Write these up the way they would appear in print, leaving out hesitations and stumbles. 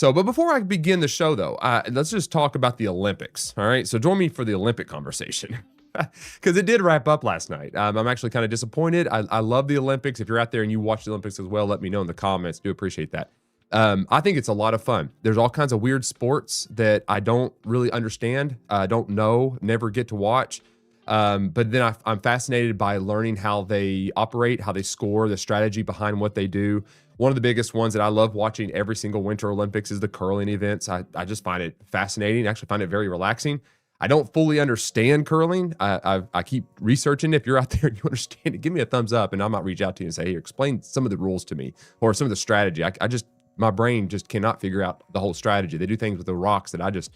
But before I begin the show, though, let's just talk about the Olympics. All right. So join me for the Olympic conversation because it did wrap up last night. I'm actually kind of disappointed. I love the Olympics. If you're out there and you watch the Olympics as well, let me know in the comments. Do appreciate that. I think it's a lot of fun. There's all kinds of weird sports that I don't really understand, don't know, never get to watch. But then I'm fascinated by learning how they operate, how they score, the strategy behind what they do. One of the biggest ones that I love watching every single Winter Olympics is the curling events. I just find it fascinating. I actually find it very relaxing. I don't fully understand curling. I keep researching. If you're out there and you understand it, give me a thumbs up and I might reach out to you and say, hey, explain some of the rules to me or some of the strategy. My brain just cannot figure out the whole strategy. They do things with the rocks that I just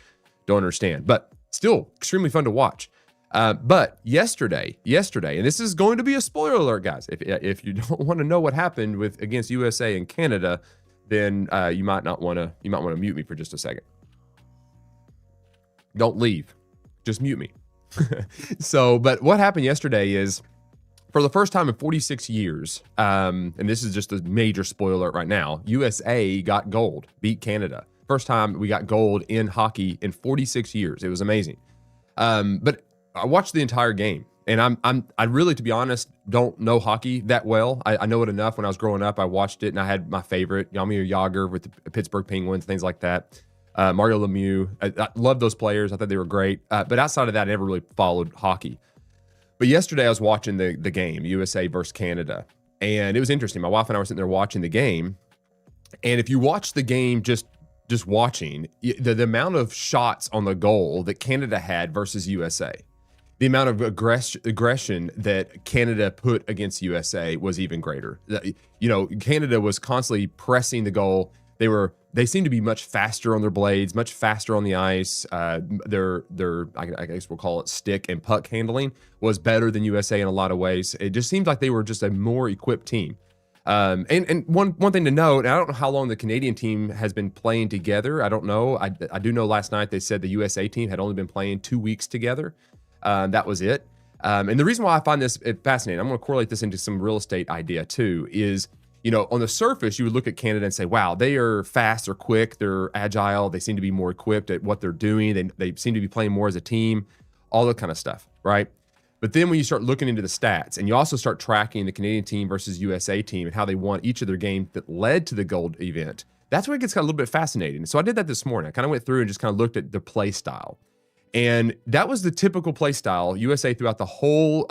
don't understand, but still extremely fun to watch. But yesterday, and this is going to be a spoiler alert, guys. If you don't want to know what happened against USA and Canada, then you might want to mute me for just a second. Don't leave, just mute me. But what happened yesterday is, for the first time in 46 years, and this is just a major spoiler alert right now, USA got gold, beat Canada. First time we got gold in hockey in 46 years. It was amazing. But I watched the entire game, and I really, to be honest, don't know hockey that well. I know it enough. When I was growing up, I watched it, and I had my favorite, Jaromir Jagr with the Pittsburgh Penguins, things like that. Mario Lemieux. I love those players. I thought they were great. But outside of that, I never really followed hockey. But yesterday, I was watching the game, USA versus Canada, and it was interesting. My wife and I were sitting there watching the game, and if you watch the game just watching, the amount of shots on the goal that Canada had versus USA, the amount of aggression that Canada put against USA was even greater. Canada was constantly pressing the goal. They seemed to be much faster on their blades, much faster on the ice. Their I guess we'll call it stick and puck handling was better than USA in a lot of ways. It just seemed like they were just a more equipped team. And one thing to note, and I don't know how long the Canadian team has been playing together. I don't know. I do know last night they said the USA team had only been playing 2 weeks together. That was it. And the reason why I find this fascinating, I'm going to correlate this into some real estate idea too, is, on the surface, you would look at Canada and say, wow, they are fast, they're quick, they're agile, they seem to be more equipped at what they're doing, they seem to be playing more as a team, all that kind of stuff, right? But then when you start looking into the stats, and you also start tracking the Canadian team versus USA team and how they won each of their games that led to the gold event, that's where it gets kind of a little bit fascinating. So I did that this morning. I kind of went through and just kind of looked at the play style. And that was the typical play style USA throughout the whole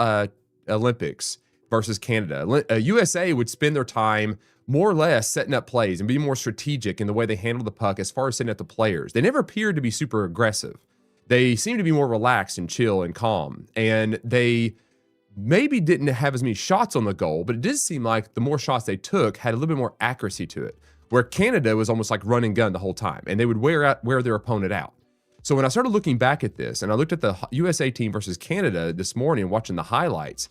Olympics versus Canada. USA would spend their time more or less setting up plays and be more strategic in the way they handle the puck as far as setting up the players. They never appeared to be super aggressive. They seemed to be more relaxed and chill and calm. And they maybe didn't have as many shots on the goal, but it did seem like the more shots they took had a little bit more accuracy to it, where Canada was almost like run and gun the whole time, and they would wear their opponent out. So when I started looking back at this, and I looked at the USA team versus Canada this morning, watching the highlights,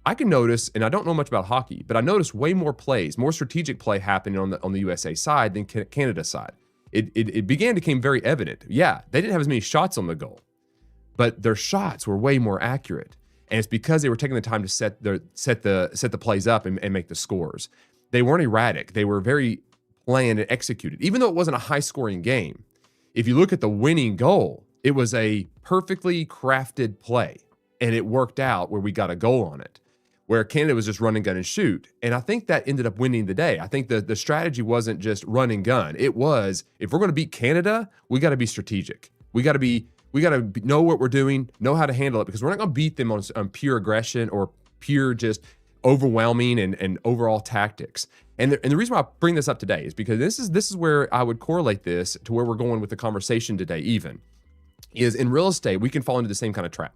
I can notice, and I don't know much about hockey, but I noticed way more plays, more strategic play happening on the USA side than Canada side. It began to become very evident. Yeah, they didn't have as many shots on the goal, but their shots were way more accurate, and it's because they were taking the time to set the plays up and make the scores. They weren't erratic. They were very planned and executed, even though it wasn't a high-scoring game. If you look at the winning goal, it was a perfectly crafted play, and it worked out where we got a goal on it, where Canada was just run and gun and shoot. And I think that ended up winning the day. I think the strategy wasn't just run and gun. It was, if we're going to beat Canada, we got to be strategic. We got to know what we're doing, know how to handle it, because we're not going to beat them on pure aggression or pure just overwhelming and overall tactics. And the reason why I bring this up today is because this is where I would correlate this to where we're going with the conversation today, even, is in real estate, we can fall into the same kind of trap.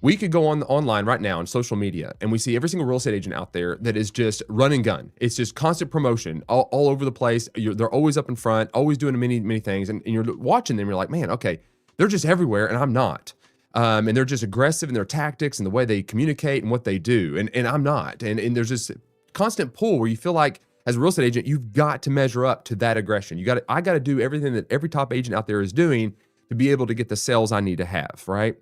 We could go online right now on social media, and we see every single real estate agent out there that is just run and gun. It's just constant promotion all over the place. They're always up in front, always doing many things. And you're watching them, you're like, man, okay, they're just everywhere, and I'm not. And they're just aggressive in their tactics and the way they communicate and what they do. And I'm not. And there's this constant pull where you feel like, as a real estate agent, you've got to measure up to that aggression. I got to do everything that every top agent out there is doing to be able to get the sales I need to have, right?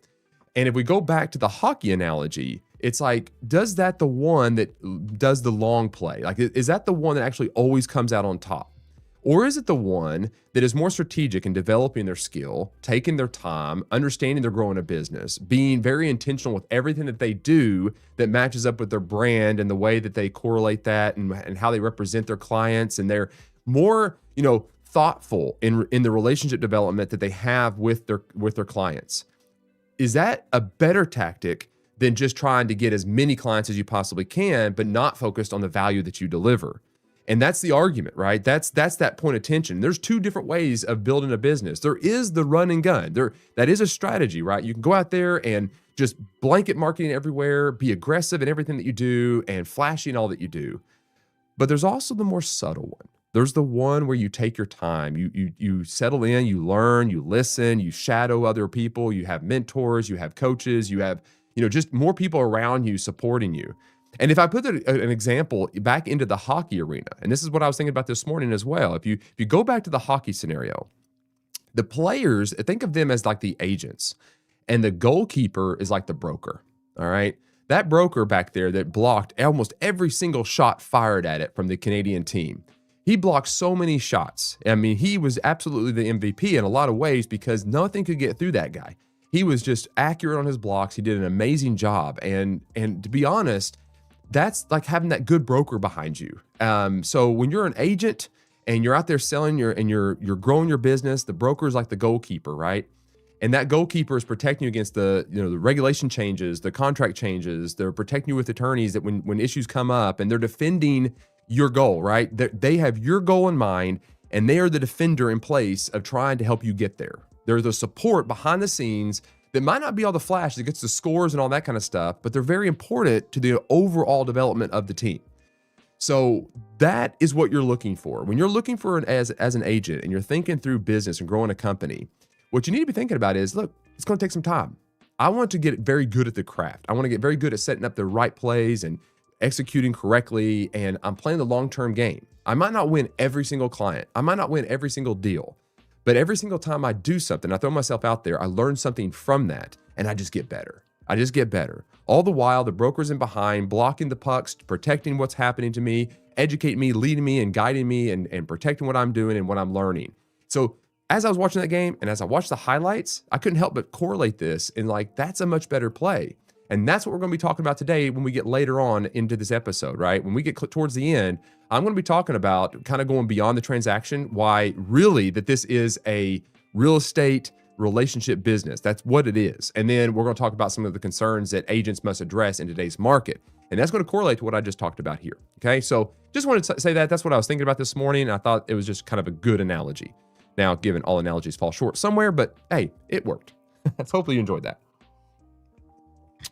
And if we go back to the hockey analogy, it's like, does that the one that does the long play? Like, is that the one that actually always comes out on top? Or is it the one that is more strategic in developing their skill, taking their time, understanding they're growing a business, being very intentional with everything that they do that matches up with their brand and the way that they correlate that and how they represent their clients, and they're more, thoughtful in the relationship development that they have with their clients? Is that a better tactic than just trying to get as many clients as you possibly can, but not focused on the value that you deliver? And that's the argument, right? That's that point of tension. There's two different ways of building a business. There is the run and gun. That is a strategy, right? You can go out there and just blanket marketing everywhere, be aggressive in everything that you do, and flashy in all that you do. But there's also the more subtle one. There's the one where you take your time, you settle in, you learn, you listen, you shadow other people, you have mentors, you have coaches, you have, just more people around you supporting you. And if I put an example back into the hockey arena, and this is what I was thinking about this morning as well. If you go back to the hockey scenario, the players, think of them as like the agents, and the goalkeeper is like the broker. All right. That broker back there that blocked almost every single shot fired at it from the Canadian team. He blocked so many shots. I mean, he was absolutely the MVP in a lot of ways because nothing could get through that guy. He was just accurate on his blocks. He did an amazing job. And to be honest, that's like having that good broker behind you. So when you're an agent and you're out there selling you're growing your business, the broker is like the goalkeeper, right? And that goalkeeper is protecting you against the regulation changes, the contract changes. They're protecting you with attorneys that when issues come up, and they're defending your goal, right? They have your goal in mind, and they are the defender in place of trying to help you get there. They're the support behind the scenes that might not be all the flash that gets the scores and all that kind of stuff, but they're very important to the overall development of the team. So that is what you're looking for. When you're looking for as an agent and you're thinking through business and growing a company, what you need to be thinking about is, look, it's going to take some time. I want to get very good at the craft. I want to get very good at setting up the right plays and executing correctly, and I'm playing the long-term game. I might not win every single client. I might not win every single deal, but every single time I do something, I throw myself out there, I learn something from that, and I just get better. All the while, the broker's in behind, blocking the pucks, protecting what's happening to me, educating me, leading me, and guiding me, and protecting what I'm doing and what I'm learning. So as I was watching that game, and as I watched the highlights, I couldn't help but correlate this, and that's a much better play. And that's what we're going to be talking about today when we get later on into this episode, right? When we get towards the end, I'm going to be talking about kind of going beyond the transaction, why really that this is a real estate relationship business. That's what it is. And then we're going to talk about some of the concerns that agents must address in today's market. And that's going to correlate to what I just talked about here. Okay. So just wanted to say that's what I was thinking about this morning. I thought it was just kind of a good analogy. Now, given all analogies fall short somewhere, but hey, it worked. Hopefully you enjoyed that.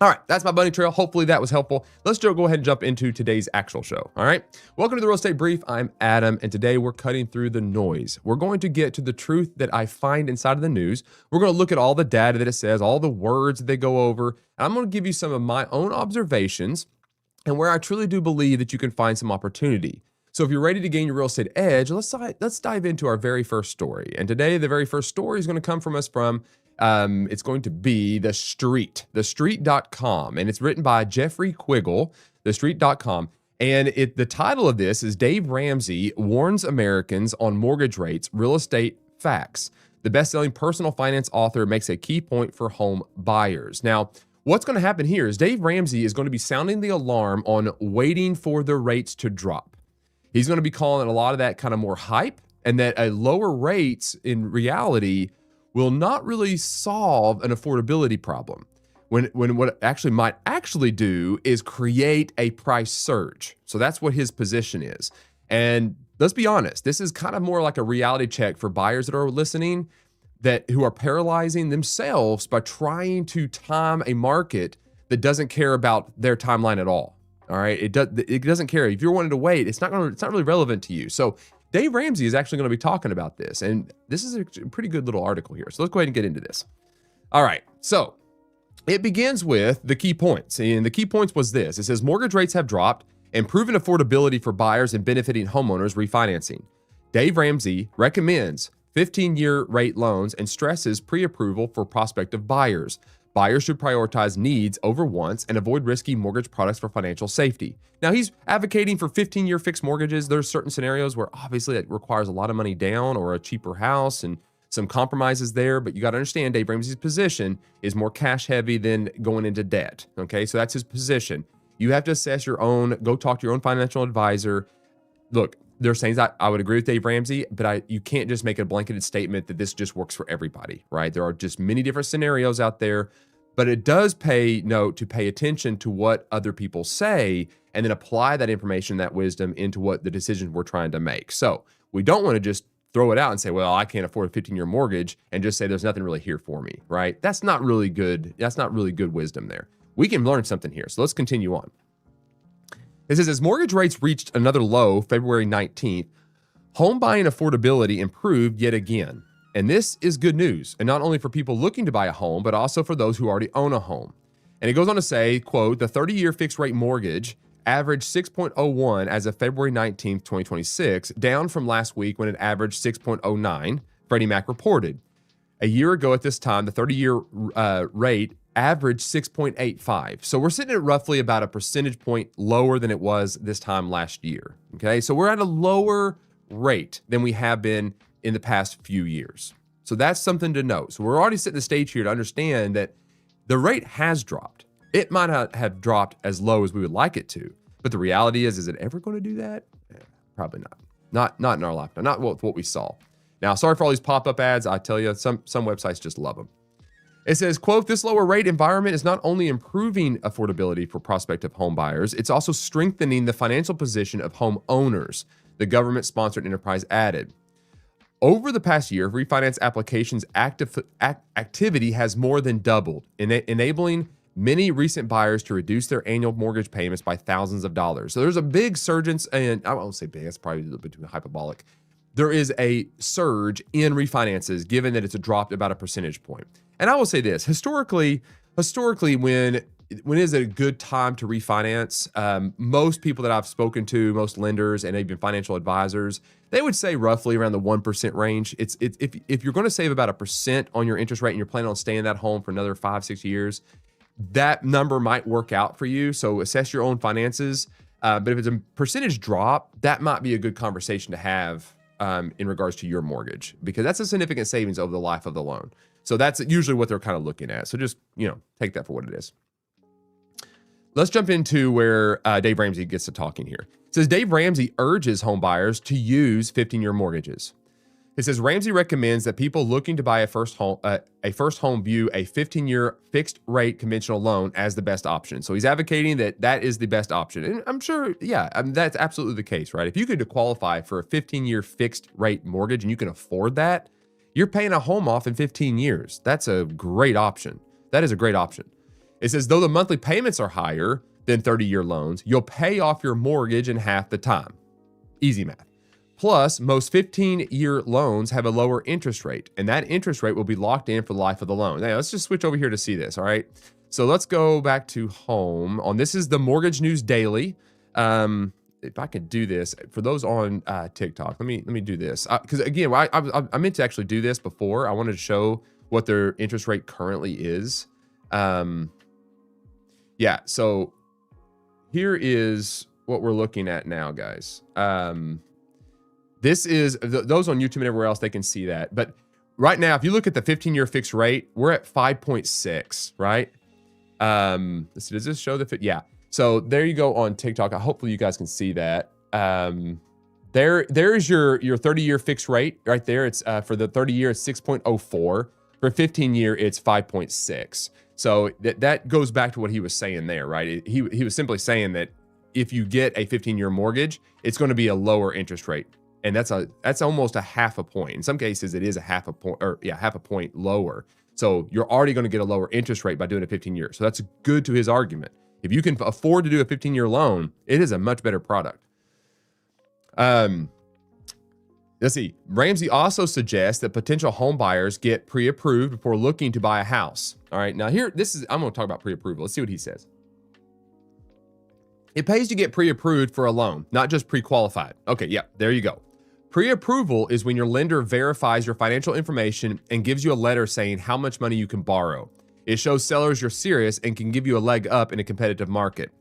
All right, that's my bunny trail. Hopefully that was helpful. Let's go ahead and jump into today's actual show. All right, welcome to the Real Estate Brief. I'm Adam, and today we're cutting through the noise. We're going to get to the truth that I find inside of the news. We're going to look at all the data that it says, all the words that they go over. And I'm going to give you some of my own observations and where I truly do believe that you can find some opportunity. So if you're ready to gain your real estate edge, let's dive into our very first story. And today, the very first story is going to come from us from it's going to be thestreet.com, and it's written by Jeffrey Quiggle, thestreet.com. And the title of this is Dave Ramsey Warns Americans on Mortgage Rates, Real Estate Facts. The best-selling personal finance author makes a key point for home buyers. Now, what's going to happen here is Dave Ramsey is going to be sounding the alarm on waiting for the rates to drop. He's going to be calling a lot of that kind of more hype, and that a lower rates in reality will not really solve an affordability problem. When what it actually might do is create a price surge. So that's what his position is. And let's be honest, this is kind of more like a reality check for buyers that are listening, who are paralyzing themselves by trying to time a market that doesn't care about their timeline at all. All right, it doesn't care if you're wanting to wait. It's not really relevant to you. So Dave Ramsey is actually going to be talking about this, and this is a pretty good little article here. So let's go ahead and get into this. All right, so it begins with the key points, and the key points was this. It says mortgage rates have dropped, improving affordability for buyers and benefiting homeowners refinancing. Dave Ramsey recommends 15-year rate loans and stresses pre-approval for prospective buyers. Buyers should prioritize needs over wants and avoid risky mortgage products for financial safety. Now, he's advocating for 15-year fixed mortgages. There's certain scenarios where obviously it requires a lot of money down or a cheaper house and some compromises there, but you got to understand Dave Ramsey's position is more cash heavy than going into debt. Okay, so that's his position. You have to assess your own, go talk to your own financial advisor. Look, there's things I would agree with Dave Ramsey, but you can't just make a blanketed statement that this just works for everybody, right? There are just many different scenarios out there, but it does pay note to pay attention to what other people say and then apply that information, that wisdom into what the decisions we're trying to make. So we don't want to just throw it out and say, well, I can't afford a 15-year mortgage and just say there's nothing really here for me, right? That's not really good. That's not really good wisdom there. We can learn something here. So let's continue on. It says, as mortgage rates reached another low February 19th, home buying affordability improved yet again. And this is good news, and not only for people looking to buy a home, but also for those who already own a home. And it goes on to say, quote, the 30-year fixed rate mortgage averaged 6.01 as of February 19th, 2026, down from last week when it averaged 6.09, Freddie Mac reported. A year ago at this time, the 30-year rate averaged 6.85. So we're sitting at roughly about a percentage point lower than it was this time last year. Okay, so we're at a lower rate than we have been in the past few years. So that's something to note. So we're already setting the stage here to understand that the rate has dropped. It might not have dropped as low as we would like it to, but the reality is it ever going to do that? Probably not. Not in our lifetime. Not what we saw. Now, sorry for all these pop-up ads. I tell you, some websites just love them. It says, quote, this lower rate environment is not only improving affordability for prospective home buyers, it's also strengthening the financial position of home owners, the government-sponsored enterprise added. Over the past year, refinance applications activity has more than doubled, enabling many recent buyers to reduce their annual mortgage payments by thousands of dollars. So there's a big surge, and I won't say big, that's probably a little bit too hyperbolic. There is a surge in refinances, given that it's dropped about a percentage point. And I will say this, historically, when is it a good time to refinance? Most people that I've spoken to, most lenders and even financial advisors, they would say roughly around the 1% range. If you're going to save about 1% on your interest rate and you're planning on staying in that home for another 5-6 years, that number might work out for you. So assess your own finances. But if it's a percentage drop, that might be a good conversation to have in regards to your mortgage, because that's a significant savings over the life of the loan. So that's usually what they're kind of looking at. So just, take that for what it is. Let's jump into where Dave Ramsey gets to talking here. It says Dave Ramsey urges home buyers to use 15-year mortgages. It says Ramsey recommends that people looking to buy a first home view a 15-year fixed rate conventional loan as the best option. So he's advocating that is the best option. And I'm sure, that's absolutely the case, right? If you could qualify for a 15-year fixed rate mortgage and you can afford that, you're paying a home off in 15 years. That's a great option. That is a great option. It says, though the monthly payments are higher than 30-year loans, you'll pay off your mortgage in half the time. Easy math. Plus, most 15-year loans have a lower interest rate, and that interest rate will be locked in for the life of the loan. Now, let's just switch over here to see this, all right? So let's go back to home. This is the Mortgage News Daily. If I could do this, for those on TikTok, let me do this. Because again, I meant to actually do this before. I wanted to show what their interest rate currently is. So here is what we're looking at now, guys. This is, those on YouTube and everywhere else, they can see that. But right now, if you look at the 15-year fixed rate, we're at 5.6, right? Let's see, does this show the fit? Yeah. So there you go on TikTok. Hopefully you guys can see that. There's your 30-year fixed rate right there. It's for the 30-year, it's 6.04. For 15-year, it's 5.6. So that goes back to what he was saying there, right? He was simply saying that if you get a 15-year mortgage, it's going to be a lower interest rate. And that's almost a half a point. In some cases, it is a half a point lower. So you're already going to get a lower interest rate by doing a 15 years. So that's good to his argument. If you can afford to do a 15-year loan, it is a much better product. Let's see. Ramsey also suggests that potential home buyers get pre-approved before looking to buy a house. All right. Now here, I'm going to talk about pre-approval. Let's see what he says. It pays to get pre-approved for a loan, not just pre-qualified. Okay. Yeah, there you go. Pre-approval is when your lender verifies your financial information and gives you a letter saying how much money you can borrow. It shows sellers you're serious and can give you a leg up in a competitive market.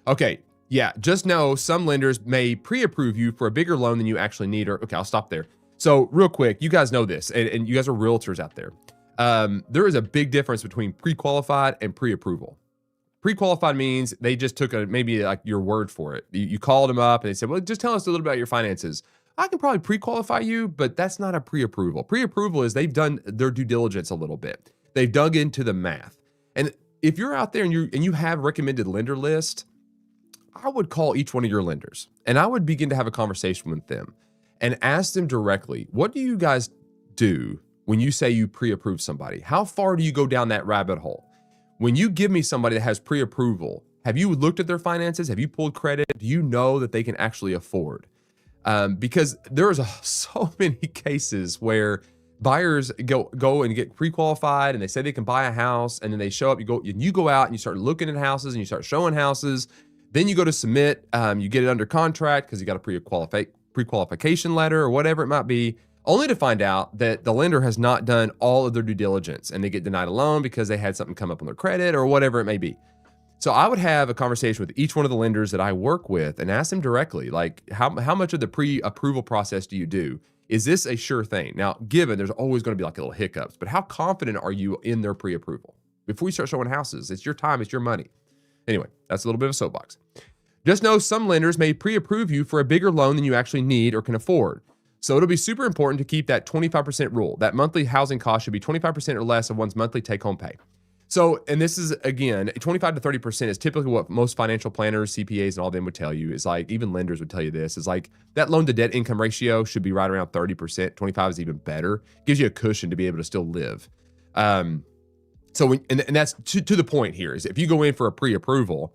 Okay, yeah, just know some lenders may pre-approve you for a bigger loan than you actually need. Or okay, I'll stop there. So real quick, you guys know this, and you guys are realtors out there. There is a big difference between pre-qualified and pre-approval. Pre-qualified means they just took maybe like your word for it. You called them up and they said, well, just tell us a little about your finances. I can probably pre-qualify you, but that's not a pre-approval. Pre-approval is they've done their due diligence a little bit. They've dug into the math. And if you're out there and you have recommended lender list, I would call each one of your lenders and I would begin to have a conversation with them and ask them directly, what do you guys do when you say you pre-approve somebody? How far do you go down that rabbit hole? When you give me somebody that has pre-approval, have you looked at their finances? Have you pulled credit? Do you know that they can actually afford? Because there's so many cases where buyers go and get pre-qualified and they say they can buy a house, and then they show up, you go out and you start looking at houses and you start showing houses. Then you go to submit, you get it under contract because you got a pre-qualification letter or whatever it might be, only to find out that the lender has not done all of their due diligence and they get denied a loan because they had something come up on their credit or whatever it may be. So I would have a conversation with each one of the lenders that I work with and ask them directly, like, how much of the pre-approval process do you do? Is this a sure thing? Now, given there's always going to be like little hiccups, but how confident are you in their pre-approval? Before you start showing houses, it's your time, it's your money. Anyway, that's a little bit of a soapbox. Just know some lenders may pre-approve you for a bigger loan than you actually need or can afford. So it'll be super important to keep that 25% rule. That monthly housing cost should be 25% or less of one's monthly take-home pay. So, and this is, again, 25 to 30% is typically what most financial planners, CPAs, and all them would tell you. Is like, even lenders would tell you this, is like that loan to debt income ratio should be right around 30%. 25 is even better. Gives you a cushion to be able to still live. So, and that's to the point here, is if you go in for a pre-approval,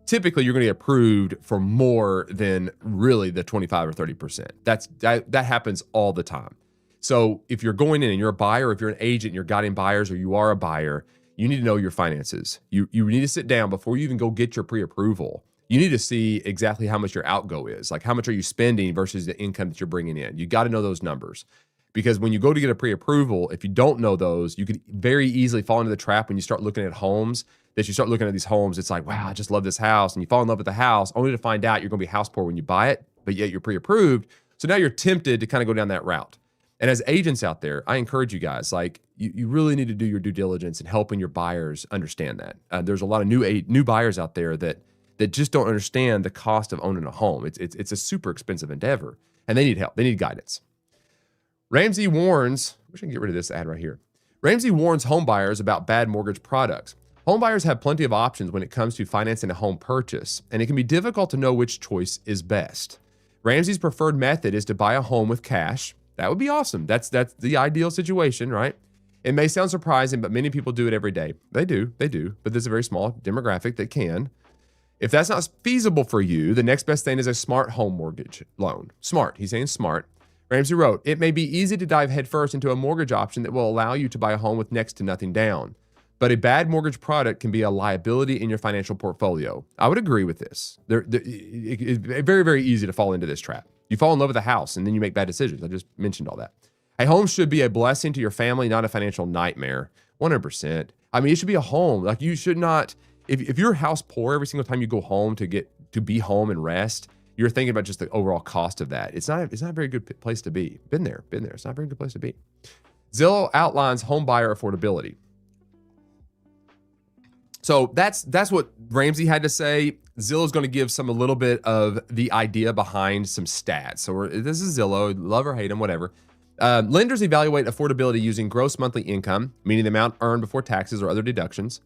typically you're going to get approved for more than really the 25 or 30%. That happens all the time. So if you're going in and you're a buyer, if you're an agent and you're guiding buyers, or you are a buyer, you need to know your finances. You need to sit down before you even go get your pre-approval. You need to see exactly how much your outgo is. Like, how much are you spending versus the income that you're bringing in? You got to know those numbers. Because when you go to get a pre-approval, if you don't know those, you could very easily fall into the trap when you start looking at homes, that you start looking at these homes, it's like, wow, I just love this house. And you fall in love with the house only to find out you're going to be house poor when you buy it, but yet you're pre-approved. So now you're tempted to kind of go down that route. And as agents out there, I encourage you guys, like, you really need to do your due diligence in helping your buyers understand that. There's a lot of new buyers out there that just don't understand the cost of owning a home. It's a super expensive endeavor, and they need help. They need guidance. Ramsey warns, I wish I could get rid of this ad right here. Ramsey warns home buyers about bad mortgage products. Home buyers have plenty of options when it comes to financing a home purchase, and it can be difficult to know which choice is best. Ramsey's preferred method is to buy a home with cash. That would be awesome. That's the ideal situation, right? It may sound surprising, but many people do it every day. They do, but there's a very small demographic that can. If that's not feasible for you, the next best thing is a smart home mortgage loan. Smart, he's saying smart. Ramsey wrote, it may be easy to dive headfirst into a mortgage option that will allow you to buy a home with next to nothing down. But a bad mortgage product can be a liability in your financial portfolio. I would agree with this. It's very, very easy to fall into this trap. You fall in love with a house and then you make bad decisions. I just mentioned all that. A home should be a blessing to your family, not a financial nightmare. 100%. I mean, it should be a home. Like, you should not, if you're house poor every single time you go home to be home and rest, you're thinking about just the overall cost of that. It's not a very good place to be. Been there. It's not a very good place to be. Zillow outlines home buyer affordability. So that's what Ramsey had to say. Zillow's going to give a little bit of the idea behind some stats. So this is Zillow, love or hate them, whatever. Lenders evaluate affordability using gross monthly income, meaning the amount earned before taxes or other deductions.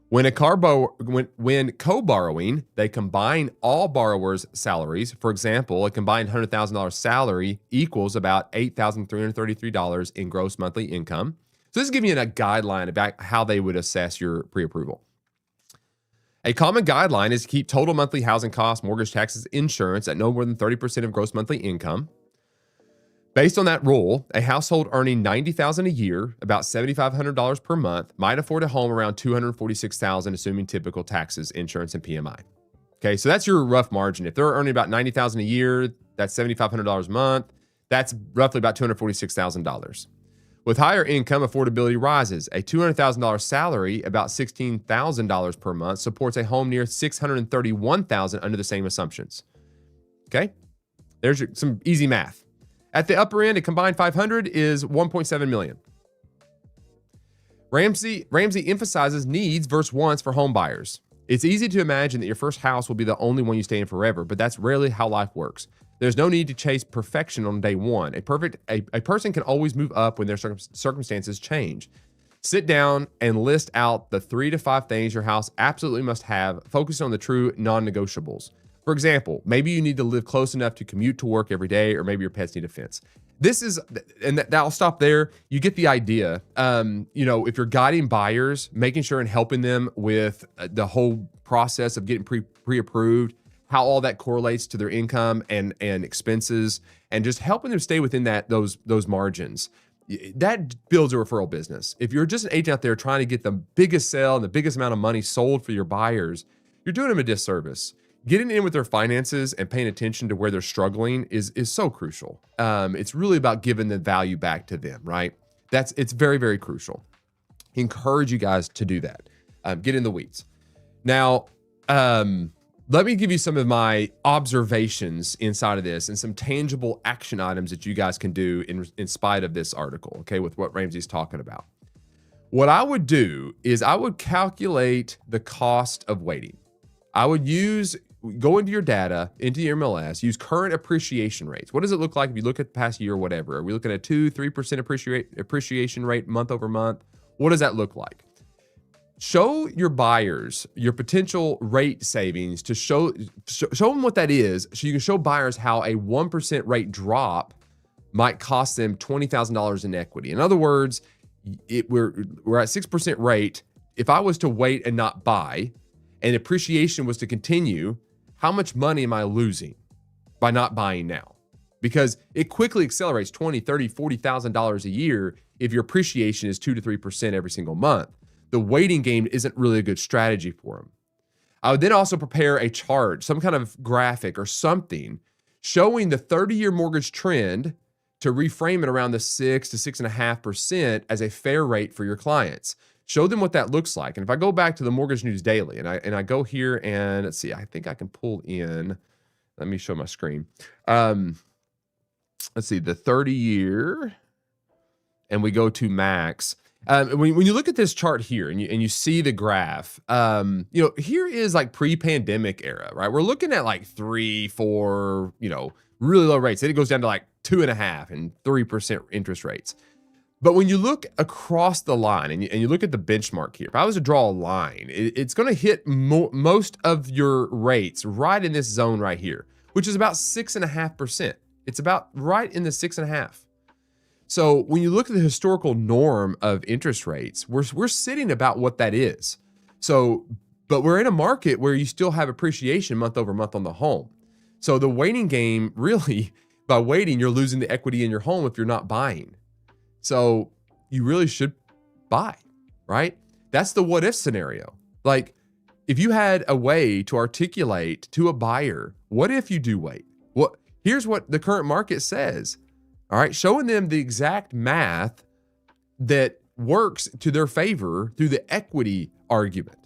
When co-borrowing, they combine all borrowers' salaries. For example, a combined $100,000 salary equals about $8,333 in gross monthly income. So this is giving you a guideline about how they would assess your pre-approval. A common guideline is to keep total monthly housing costs, mortgage taxes, insurance at no more than 30% of gross monthly income. Based on that rule, a household earning $90,000 a year, about $7,500 per month, might afford a home around $246,000, assuming typical taxes, insurance, and PMI. Okay, so that's your rough margin. If they're earning about $90,000 a year, that's $7,500 a month. That's roughly about $246,000. With higher income, affordability rises. A $200,000 salary, about $16,000 per month, supports a home near $631,000 under the same assumptions. Okay, there's some easy math. At the upper end, a combined 500 is 1.7 million. Ramsey emphasizes needs versus wants for home buyers. It's easy to imagine that your first house will be the only one you stay in forever, but that's rarely how life works. There's no need to chase perfection on day one. A person can always move up when their circumstances change. Sit down and list out the 3 to 5 things your house absolutely must have, focusing on the true non-negotiables. For example, maybe you need to live close enough to commute to work every day, or maybe your pets need a fence. This is, and I'll stop there. You get the idea. If you're guiding buyers, making sure and helping them with the whole process of getting pre-approved, how all that correlates to their income and expenses, and just helping them stay within those margins. That builds a referral business. If you're just an agent out there trying to get the biggest sale and the biggest amount of money sold for your buyers, you're doing them a disservice. Getting in with their finances and paying attention to where they're struggling is so crucial. It's really about giving the value back to them, right? It's very, very crucial. Encourage you guys to do that. Get in the weeds. Now, let me give you some of my observations inside of this and some tangible action items that you guys can do in spite of this article, okay, with what Ramsey's talking about. What I would do is I would calculate the cost of waiting. I would go into your data, into your MLS, use current appreciation rates. What does it look like if you look at the past year or whatever? Are we looking at 2-3% appreciation rate month over month? What does that look like? Show your buyers your potential rate savings to show them what that is, so you can show buyers how a 1% rate drop might cost them $20,000 in equity. In other words, we're at 6% rate. If I was to wait and not buy, and appreciation was to continue, how much money am I losing by not buying now? Because it quickly accelerates $20,000, $30,000, $40,000 a year if your appreciation is 2 to 3% every single month. The waiting game isn't really a good strategy for them. I would then also prepare a chart, some kind of graphic or something showing the 30-year mortgage trend to reframe it around the 6 to 6.5% as a fair rate for your clients. Show them what that looks like. And if I go back to the Mortgage News Daily and I go here and let's see, I think I can pull in, let me show my screen. Let's see, the 30-year, and we go to max. When you look at this chart here and you see the graph, here is like pre-pandemic era, right? We're looking at like 3, 4, really low rates. Then it goes down to like 2.5% and 3% interest rates. But when you look across the line and you look at the benchmark here, if I was to draw a line, it's going to hit most of your rates right in this zone right here, which is about 6.5%. It's about right in the 6.5%. So when you look at the historical norm of interest rates, we're sitting about what that is. So, but we're in a market where you still have appreciation month over month on the home. So the waiting game, really, by waiting, you're losing the equity in your home if you're not buying. So you really should buy, right? That's the what if scenario. Like if you had a way to articulate to a buyer, what if you do wait? Here's what the current market says. All right, showing them the exact math that works to their favor through the equity argument.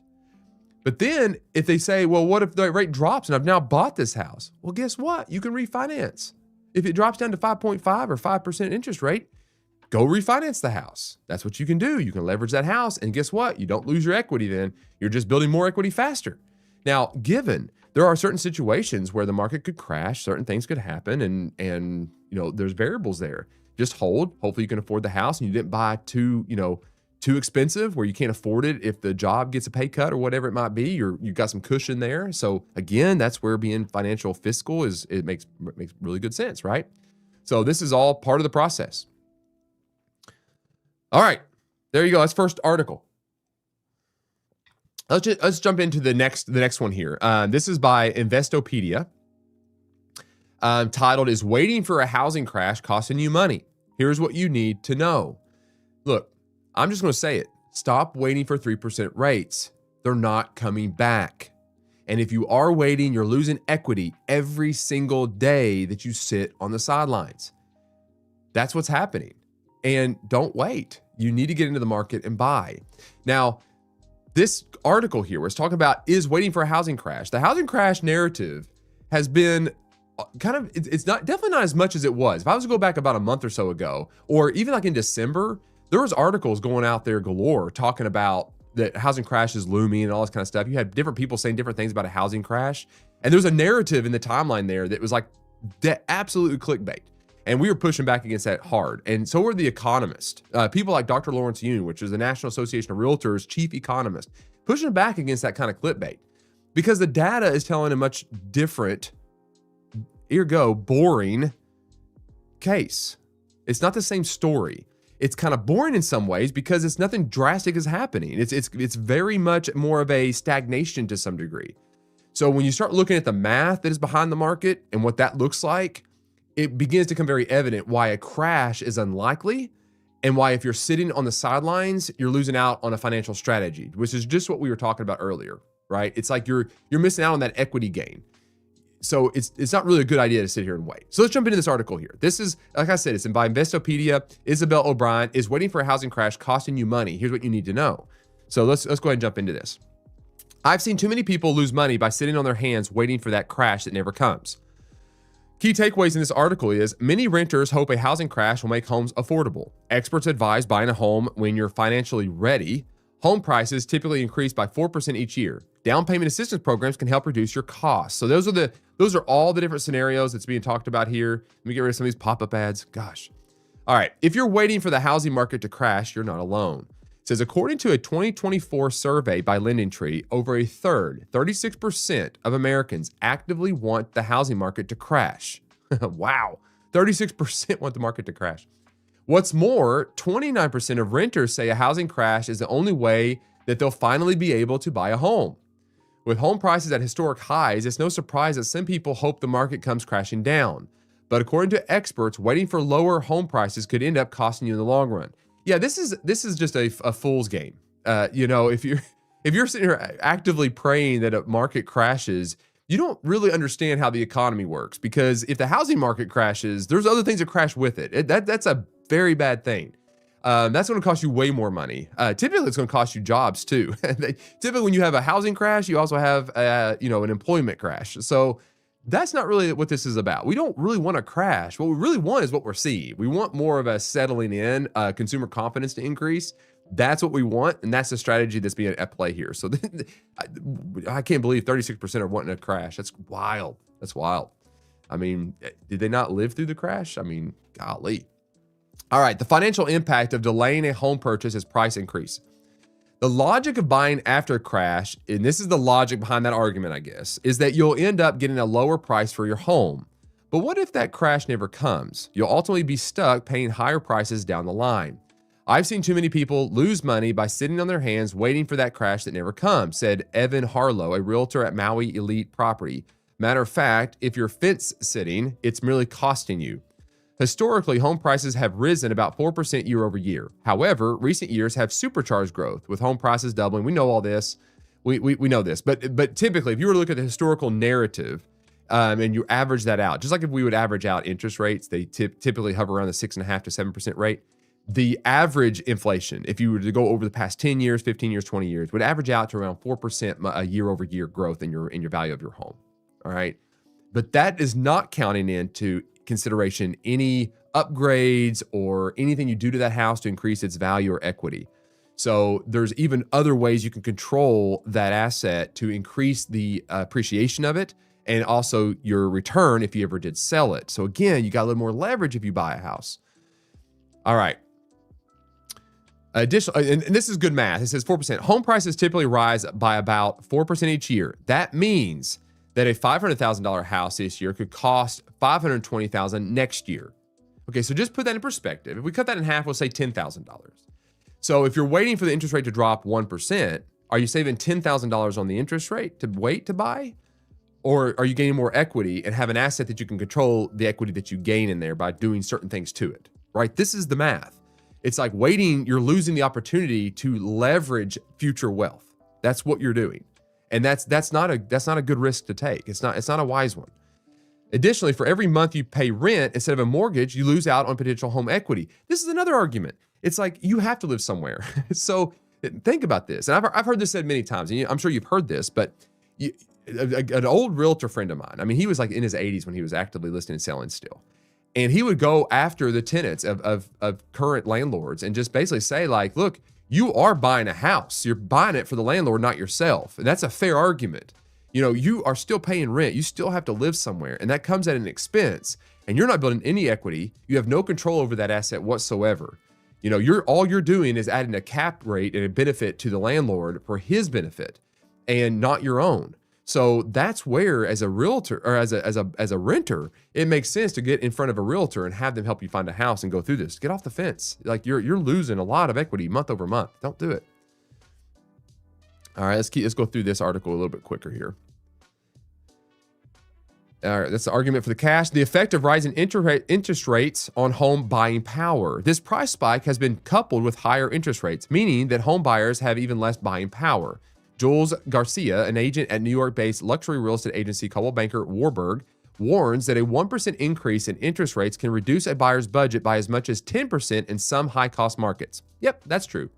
But then if they say, well, what if the rate drops and I've now bought this house? Well, guess what? You can refinance. If it drops down to 5.5 or 5% interest rate, go refinance the house. That's what you can do. You can leverage that house. And guess what? You don't lose your equity then. You're just building more equity faster. Now, given there are certain situations where the market could crash, certain things could happen, and there's variables there. Just hold. Hopefully you can afford the house and you didn't buy too expensive where you can't afford it if the job gets a pay cut or whatever it might be. You've got some cushion there. So again, that's where being financial fiscal it makes really good sense, right? So this is all part of the process. All right, there you go. That's first article. Let's jump into the next one here. This is by Investopedia. Titled is Waiting for a Housing Crash Costing You Money. Here's what you need to know. Look, I'm just going to say it. Stop waiting for 3% rates. They're not coming back. And if you are waiting, you're losing equity every single day that you sit on the sidelines. That's what's happening. And don't wait. You need to get into the market and buy. Now, this article here was talking about is waiting for a housing crash. The housing crash narrative has been kind of, it's not definitely not as much as it was. If I was to go back about a month or so ago, or even like in December, there was articles going out there galore talking about that housing crash is looming and all this kind of stuff. You had different people saying different things about a housing crash. And there was a narrative in the timeline there that was like absolutely clickbait. And we were pushing back against that hard. And so were the economists. People like Dr. Lawrence Yun, which is the National Association of Realtors chief economist, pushing back against that kind of clickbait. Because the data is telling a much different, boring case. It's not the same story. It's kind of boring in some ways because it's nothing drastic is happening. It's very much more of a stagnation to some degree. So when you start looking at the math that is behind the market and what that looks like, it begins to become very evident why a crash is unlikely and why if you're sitting on the sidelines, you're losing out on a financial strategy, which is just what we were talking about earlier, right? It's like you're missing out on that equity gain. So it's not really a good idea to sit here and wait. So let's jump into this article here. This is, like I said, it's by Investopedia. Isabel O'Brien, is waiting for a housing crash costing you money? Here's what you need to know. So let's go ahead and jump into this. I've seen too many people lose money by sitting on their hands waiting for that crash that never comes. Key takeaways in this article is many renters hope a housing crash will make homes affordable. Experts advise buying a home when you're financially ready. Home prices typically increase by 4% each year. Down payment assistance programs can help reduce your costs. So those are all the different scenarios that's being talked about here. Let me get rid of some of these pop-up ads. Gosh. All right. If you're waiting for the housing market to crash, you're not alone. It says, according to a 2024 survey by LendingTree, over a third, 36% of Americans actively want the housing market to crash. Wow. 36% want the market to crash. What's more, 29% of renters say a housing crash is the only way that they'll finally be able to buy a home. With home prices at historic highs, it's no surprise that some people hope the market comes crashing down. But according to experts, waiting for lower home prices could end up costing you in the long run. Yeah, this is just a fool's game. If you're sitting here actively praying that a market crashes, you don't really understand how the economy works, because if the housing market crashes, there's other things that crash with it. That's a very bad thing. That's going to cost you way more money. Typically, it's going to cost you jobs too. Typically, when you have a housing crash, you also have an employment crash. So that's not really what this is about. We don't really want a crash. What we really want is what we're seeing. We want more of a settling in, consumer confidence to increase. That's what we want, and that's the strategy that's being at play here. So I can't believe 36% are wanting a crash. That's wild. That's wild. I mean, did they not live through the crash? I mean, golly. All right, the financial impact of delaying a home purchase is price increase. The logic of buying after a crash, and this is the logic behind that argument, I guess, is that you'll end up getting a lower price for your home. But what if that crash never comes? You'll ultimately be stuck paying higher prices down the line. I've seen too many people lose money by sitting on their hands waiting for that crash that never comes, said Evan Harlow, a realtor at Maui Elite Property. Matter of fact, if you're fence sitting, it's merely costing you. Historically, home prices have risen about 4% year over year. However, recent years have supercharged growth, with home prices doubling. We know all this. We know this. But typically, if you were to look at the historical narrative and you average that out, just like if we would average out interest rates, they typically hover around the 6.5 to 7% rate. The average inflation, if you were to go over the past 10 years, 15 years, 20 years, would average out to around 4% a year over year growth in your value of your home. All right. But that is not counting into consideration any upgrades or anything you do to that house to increase its value or equity. So there's even other ways you can control that asset to increase the appreciation of it and also your return if you ever did sell it. So again, you got a little more leverage if you buy a house. All right. Additional, and this is good math. It says 4%. Home prices typically rise by about 4% each year. That means that a $500,000 house this year could cost $520,000 next year. Okay, so just put that in perspective. If we cut that in half, we'll say $10,000. So if you're waiting for the interest rate to drop 1%, are you saving $10,000 on the interest rate to wait to buy? Or are you gaining more equity and have an asset that you can control the equity that you gain in there by doing certain things to it, right? This is the math. It's like waiting, you're losing the opportunity to leverage future wealth. That's what you're doing. And that's not a good risk to take. It's not a wise one. Additionally, for every month you pay rent instead of a mortgage, you lose out on potential home equity. This is another argument. It's like you have to live somewhere. So think about this. And I've heard this said many times, and I'm sure you've heard this, but an old realtor friend of mine, I mean, he was like in his 80s when he was actively listing and selling still. And he would go after the tenants of current landlords and just basically say like, look, you are buying a house. You're buying it for the landlord, not yourself. And that's a fair argument. You know, you are still paying rent. You still have to live somewhere, and that comes at an expense, and you're not building any equity. You have no control over that asset whatsoever. You know, all you're doing is adding a cap rate and a benefit to the landlord for his benefit and not your own. So that's where, as a realtor or as a renter, it makes sense to get in front of a realtor and have them help you find a house and go through this. Get off the fence. Like you're losing a lot of equity month over month. Don't do it. All right, let's go through this article a little bit quicker here. All right, that's the argument for the cash. The effect of rising interest rates on home buying power. This price spike has been coupled with higher interest rates, meaning that home buyers have even less buying power. Jules Garcia, an agent at New York-based luxury real estate agency Coldwell Banker Warburg, warns that a 1% increase in interest rates can reduce a buyer's budget by as much as 10% in some high-cost markets. Yep, that's true.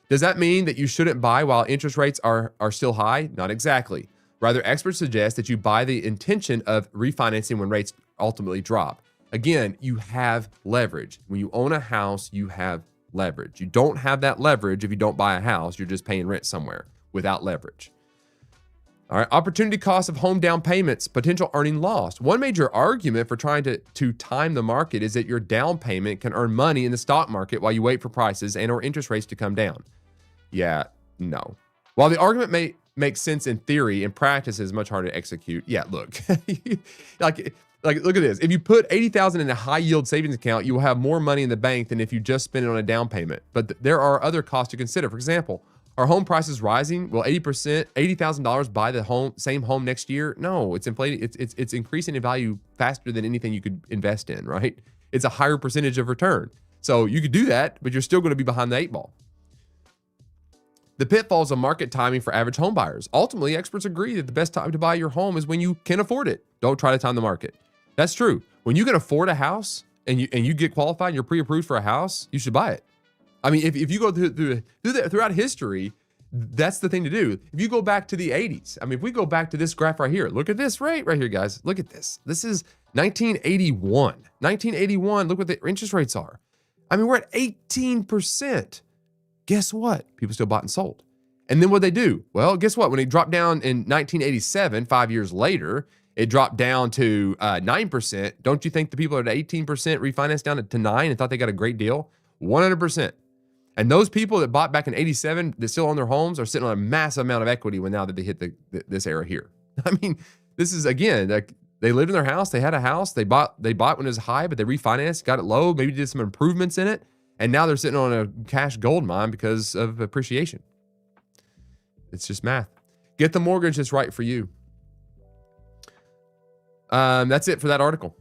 Does that mean that you shouldn't buy while interest rates are still high? Not exactly. Rather, experts suggest that you buy the intention of refinancing when rates ultimately drop. Again, you have leverage. When you own a house, you have leverage. You don't have that leverage if you don't buy a house. You're just paying rent somewhere without leverage. All right, opportunity cost of home down payments, potential earning loss. One major argument for trying to time the market is that your down payment can earn money in the stock market while you wait for prices and or interest rates to come down. Yeah, no. While the argument may make sense in theory, in practice is much harder to execute. Yeah, look, like look at this. If you put $80,000 in a high yield savings account, you will have more money in the bank than if you just spend it on a down payment. But there are other costs to consider. For example, are home prices rising? Will $80,000 buy the same home next year? No, it's inflating. It's increasing in value faster than anything you could invest in, right? It's a higher percentage of return. So you could do that, but you're still going to be behind the 8 ball. The pitfalls of market timing for average home buyers. Ultimately, experts agree that the best time to buy your home is when you can afford it. Don't try to time the market. That's true. When you can afford a house and you get qualified and you're pre-approved for a house, you should buy it. I mean, if you go throughout history, that's the thing to do. If you go back to the 80s, I mean, if we go back to this graph right here, look at this rate right here, guys. Look at this. This is 1981. 1981, look what the interest rates are. I mean, we're at 18%. Guess what? People still bought and sold. And then what they do? Well, guess what? When it dropped down in 1987, 5 years later, it dropped down to 9%. Don't you think the people at 18% refinanced down to 9 and thought they got a great deal? 100%. And those people that bought back in 87 that still own their homes are sitting on a massive amount of equity now that they hit this era here. I mean, this is, again, like they lived in their house. They had a house. They bought when it was high, but they refinanced, got it low, maybe did some improvements in it. And now they're sitting on a cash gold mine because of appreciation. It's just math. Get the mortgage that's right for you. That's it for that article.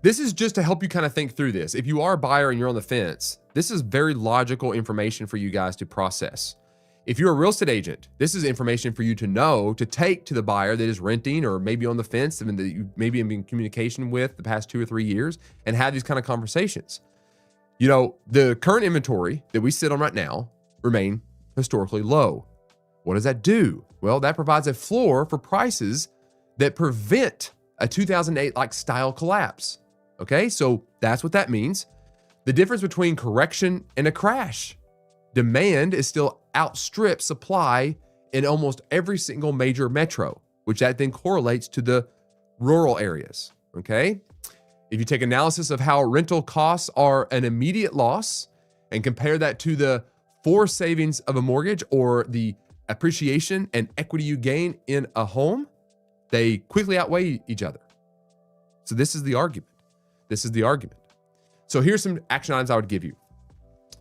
This is just to help you kind of think through this. If you are a buyer and you're on the fence, this is very logical information for you guys to process. If you're a real estate agent, this is information for you to know, to take to the buyer that is renting or maybe on the fence and that you maybe have been in communication with the past 2 or 3 years and have these kind of conversations. You know, the current inventory that we sit on right now remain historically low. What does that do? Well, that provides a floor for prices that prevent a 2008-like style collapse. Okay, so that's what that means. The difference between correction and a crash. Demand is still outstrip supply in almost every single major metro, which that then correlates to the rural areas. Okay. If you take analysis of how rental costs are an immediate loss and compare that to the forced savings of a mortgage or the appreciation and equity you gain in a home, they quickly outweigh each other. So this is the argument. This is the argument. So here's some action items I would give you.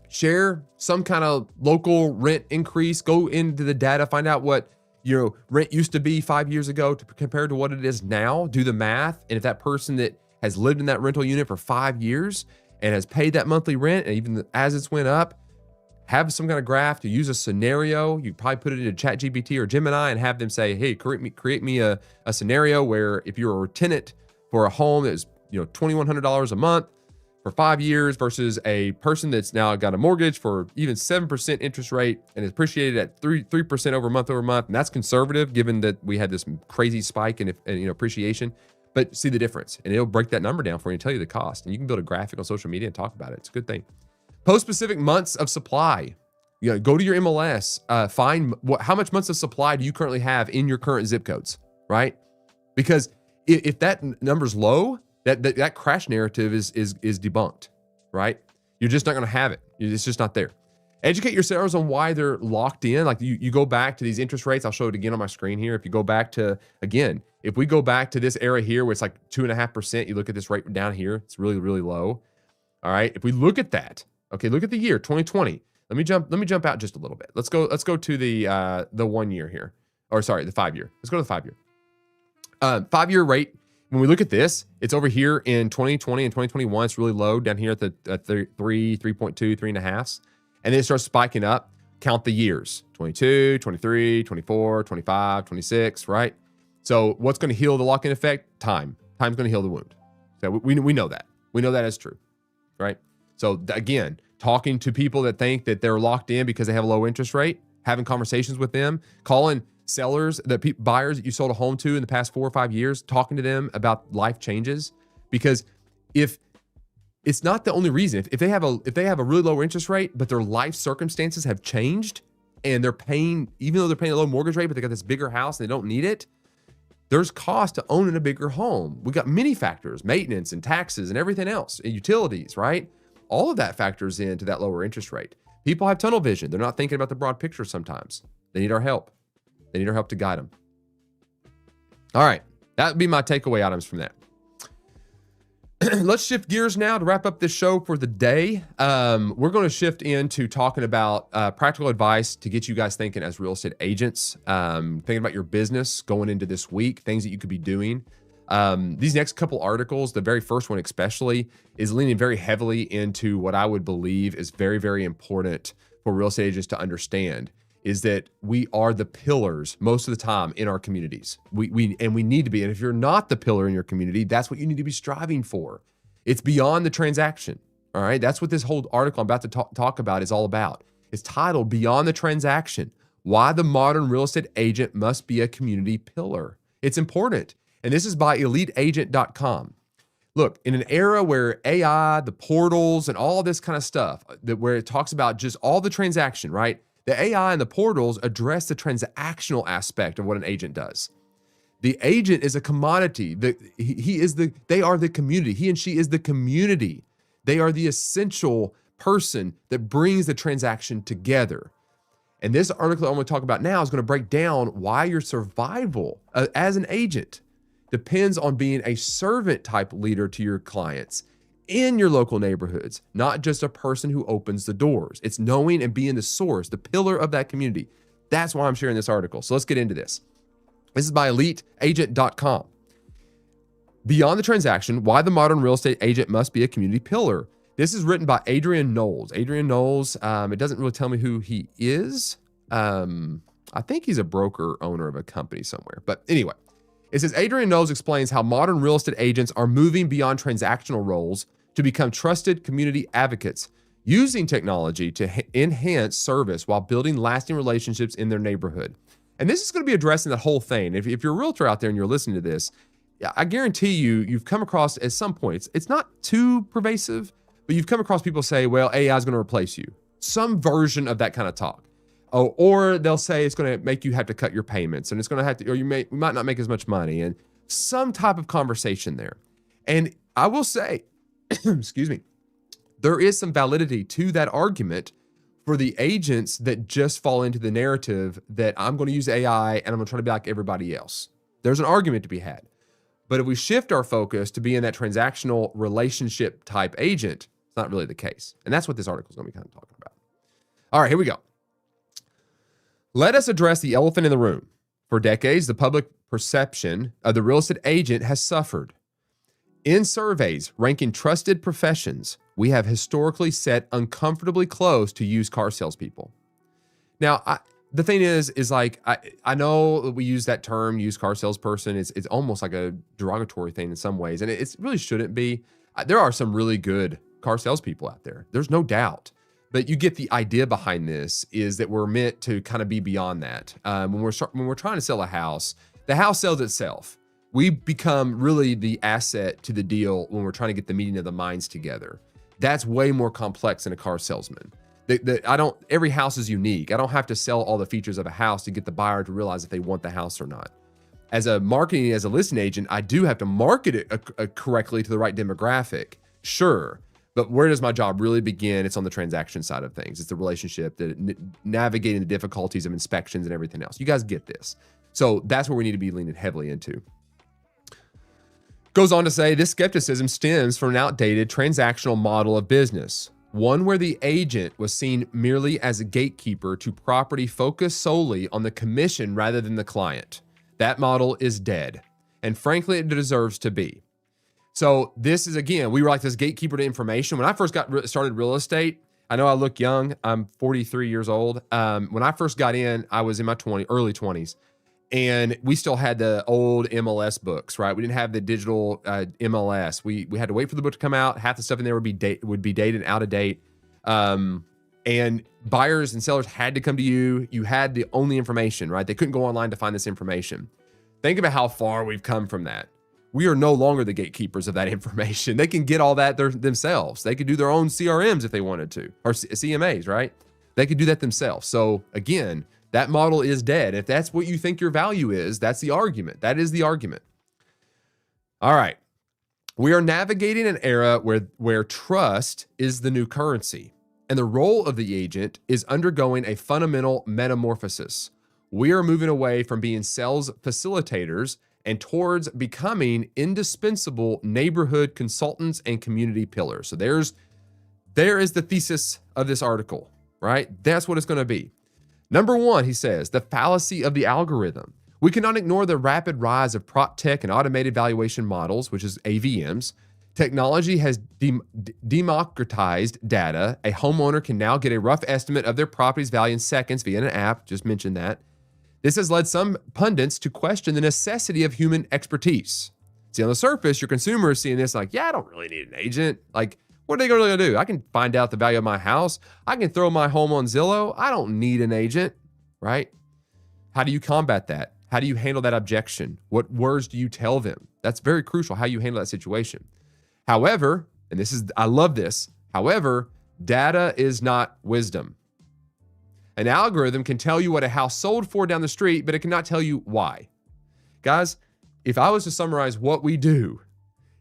Share some kind of local rent increase. Go into the data, find out what your rent used to be 5 years ago compared to what it is now. Do the math. And if that person that has lived in that rental unit for 5 years and has paid that monthly rent, and even as it's went up, have some kind of graph, to use a scenario. You probably put it into ChatGPT or Gemini and have them say, hey, create me a scenario where if you're a tenant for a home that's $2,100 a month for 5 years versus a person that's now got a mortgage for even 7% interest rate and is appreciated at 3% over month, and that's conservative given that we had this crazy spike in appreciation. But see the difference, and it'll break that number down for you and tell you the cost. And you can build a graphic on social media and talk about it. It's a good thing. Post specific months of supply. Go to your MLS, find how much months of supply do you currently have in your current zip codes, right? Because if that number's low, that crash narrative is debunked, right? You're just not going to have it. It's just not there. Educate your sellers on why they're locked in. Like you go back to these interest rates. I'll show it again on my screen here. If you go back to, again, if we go back to this era here where it's like 2.5%, you look at this rate down here, it's really, really low. All right. If we look at that, okay, look at the year 2020. Let me jump out just a little bit. Let's go to the 1 year here. Or sorry, the 5 year. Let's go to the 5 year. 5 year rate. When we look at this, it's over here in 2020 and 2021. It's really low down here at the 3.2, 3.5. And then it starts spiking up. Count the years, 22, 23, 24, 25, 26, right? So what's going to heal the lock-in effect? Time. Time's going to heal the wound. So we know that. We know that is true, right? So again, talking to people that think that they're locked in because they have a low interest rate, having conversations with them, calling sellers, buyers that you sold a home to in the past 4 or 5 years, talking to them about life changes. Because if it's not the only reason, if they have a really low interest rate, but their life circumstances have changed and they're paying, even though they're paying a low mortgage rate, but they got this bigger house and they don't need it, there's cost to owning a bigger home. We got many factors, maintenance and taxes and everything else, and utilities, right? All of that factors into that lower interest rate. People have tunnel vision. They're not thinking about the broad picture sometimes. They need our help. They need our help to guide them. All right. That would be my takeaway items from that. Let's shift gears now to wrap up this show for the day. We're going to shift into talking about practical advice to get you guys thinking as real estate agents, thinking about your business going into this week, things that you could be doing. These next couple articles, the very first one especially, is leaning very heavily into what I would believe is very, very important for real estate agents to understand, is that we are the pillars most of the time in our communities. We need to be. And if you're not the pillar in your community, that's what you need to be striving for. It's beyond the transaction. All right. That's what this whole article I'm about to talk about is all about. It's titled Beyond the Transaction: Why the Modern Real Estate Agent Must Be a Community Pillar. It's important. And this is by eliteagent.com. Look, in an era where AI, the portals, and all this kind of stuff, where it talks about just all the transaction, right? The AI and the portals address the transactional aspect of what an agent does. The agent is a commodity. They are the community. He and she is the community. They are the essential person that brings the transaction together. And this article I'm going to talk about now is going to break down why your survival as an agent depends on being a servant type leader to your clients in your local neighborhoods, not just a person who opens the doors. It's knowing and being the source, the pillar of that community. That's why I'm sharing this article. So let's get into this. This is by eliteagent.com. Beyond the Transaction: Why the Modern Real Estate Agent Must Be a Community Pillar. This is written by Adrian Knowles. Adrian Knowles, it doesn't really tell me who he is. I think he's a broker owner of a company somewhere. But anyway, it says Adrian Knowles explains how modern real estate agents are moving beyond transactional roles to become trusted community advocates, using technology to enhance service while building lasting relationships in their neighborhood. And this is going to be addressing the whole thing. If you're a realtor out there and you're listening to this, I guarantee you've come across at some point, it's not too pervasive, but you've come across people say, well, AI is going to replace you. Some version of that kind of talk. Oh, or they'll say it's going to make you have to cut your payments, and it's going to have to, or you might not make as much money, and some type of conversation there. And I will say, excuse me, there is some validity to that argument for the agents that just fall into the narrative that I'm going to use AI and I'm going to try to be like everybody else. There's an argument to be had. But if we shift our focus to being that transactional relationship type agent, it's not really the case. And that's what this article is going to be kind of talking about. All right, here we go. Let us address the elephant in the room. For decades, the public perception of the real estate agent has suffered. In surveys ranking trusted professions, we have historically set uncomfortably close to used car salespeople. Now, the thing is like, I know that we use that term, used car salesperson. It's almost like a derogatory thing in some ways, and it really shouldn't be. There are some really good car salespeople out there. There's no doubt. But you get the idea behind this is that we're meant to kind of be beyond that. When we're trying to sell a house, the house sells itself. We become really the asset to the deal when we're trying to get the meeting of the minds together. That's way more complex than a car salesman. Every house is unique. I don't have to sell all the features of a house to get the buyer to realize if they want the house or not. As a listing agent, I do have to market it correctly to the right demographic. Sure. But where does my job really begin? It's on the transaction side of things. It's the relationship, navigating the difficulties of inspections and everything else. You guys get this. So that's where we need to be leaning heavily into. Goes on to say, this skepticism stems from an outdated transactional model of business, one where the agent was seen merely as a gatekeeper to property focused solely on the commission rather than the client. That model is dead, and frankly, it deserves to be. So this is, again, we were like this gatekeeper to information. When I first started real estate, I know I look young. I'm 43 years old. When I first got in, I was in my early 20s. And we still had the old MLS books, right? We didn't have the digital MLS. We had to wait for the book to come out. Half the stuff in there would be dated and out of date. And buyers and sellers had to come to you. You had the only information, right? They couldn't go online to find this information. Think about how far we've come from that. We are no longer the gatekeepers of that information. They can get all that themselves. They could do their own CRMs if they wanted to, or CMAs, right? They could do that themselves. So again, that model is dead. If that's what you think your value is, that's the argument. That is the argument. All right. We are navigating an era where trust is the new currency, and the role of the agent is undergoing a fundamental metamorphosis. We are moving away from being sales facilitators and towards becoming indispensable neighborhood consultants and community pillars. So there is the thesis of this article, right? That's what it's going to be. Number one, he says, the fallacy of the algorithm. We cannot ignore the rapid rise of prop tech and automated valuation models, which is AVMs. Technology has democratized data. A homeowner can now get a rough estimate of their property's value in seconds via an app. Just mentioned that. This has led some pundits to question the necessity of human expertise. See, on the surface, your consumer is seeing this like, yeah, I don't really need an agent. Like, what are they going to do? I can find out the value of my house. I can throw my home on Zillow. I don't need an agent, right? How do you combat that? How do you handle that objection? What words do you tell them? That's very crucial, how you handle that situation. However, and I love this. However, data is not wisdom. An algorithm can tell you what a house sold for down the street, but it cannot tell you why. Guys, if I was to summarize what we do,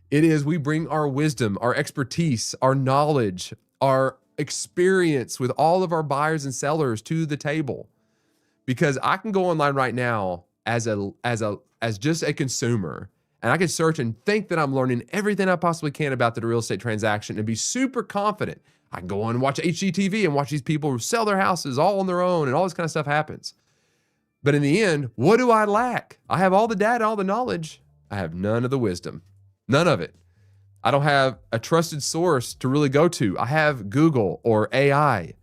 it is we bring our wisdom, our expertise, our knowledge, our experience with all of our buyers and sellers to the table. Because I can go online right now as just a consumer, and I can search and think that I'm learning everything I possibly can about the real estate transaction and be super confident. I can go on and watch HGTV and watch these people sell their houses all on their own, and all this kind of stuff happens. But in the end, what do I lack? I have all the data, all the knowledge. I have none of the wisdom. None of it. I don't have a trusted source to really go to. I have Google or AI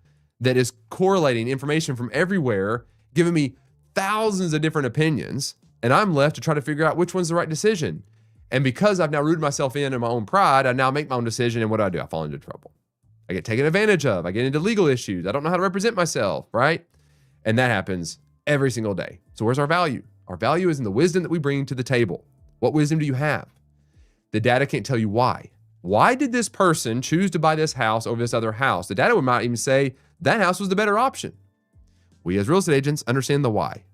that is correlating information from everywhere, giving me thousands of different opinions, and I'm left to try to figure out which one's the right decision. And because I've now rooted myself in my own pride, I now make my own decision, and what do? I fall into trouble. I get taken advantage of. I get into legal issues. I don't know how to represent myself, right? And that happens every single day. So where's our value? Our value is in the wisdom that we bring to the table. What wisdom do you have? The data can't tell you why. Why did this person choose to buy this house over this other house? The data might even say that house was the better option. We as real estate agents understand the why.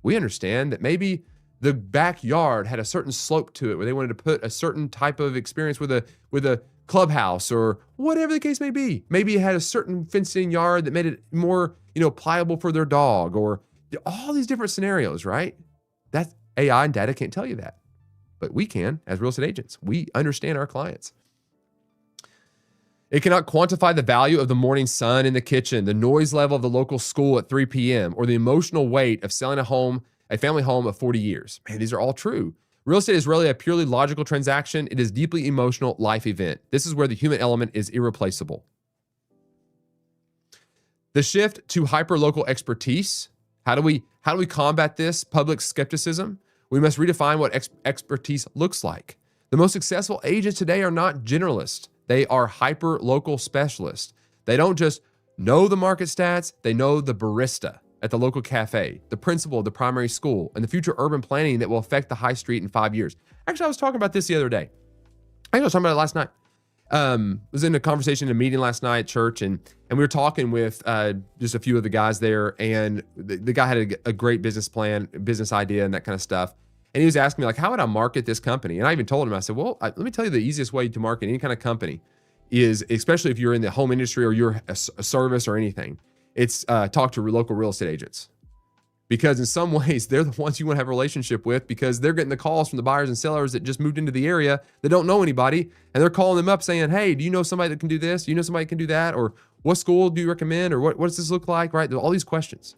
We understand that maybe the backyard had a certain slope to it where they wanted to put a certain type of experience with a clubhouse or whatever the case may be. Maybe it had a certain fenced-in yard that made it more, pliable for their dog, or all these different scenarios, right? That AI and data can't tell you that. But we can, as real estate agents. We understand our clients. It cannot quantify the value of the morning sun in the kitchen, the noise level of the local school at 3 p.m., or the emotional weight of selling a family home of 40 years. Man, these are all true. Real estate is really a purely logical transaction. It is deeply emotional life event. This is where the human element is irreplaceable. The shift to hyper-local expertise. How do we combat this public skepticism? We must redefine what expertise looks like. The most successful agents today are not generalists. They are hyper-local specialists. They don't just know the market stats. They know the barista at the local cafe, the principal of the primary school, and the future urban planning that will affect the high street in 5 years. Actually, I was talking about this the other day. I was talking about it last night. Was in a conversation in a meeting last night at church, and we were talking with just a few of the guys there, and the guy had a great business plan, business idea, and that kind of stuff. And he was asking me, like, how would I market this company? And I even told him, I said, well, let me tell you the easiest way to market any kind of company is, especially if you're in the home industry or you're a service or anything, it's talk to local real estate agents. Because in some ways, they're the ones you want to have a relationship with, because they're getting the calls from the buyers and sellers that just moved into the area that don't know anybody. And they're calling them up saying, hey, do you know somebody that can do this? Do you know somebody that can do that? Or what school do you recommend? Or what does this look like? Right? All these questions.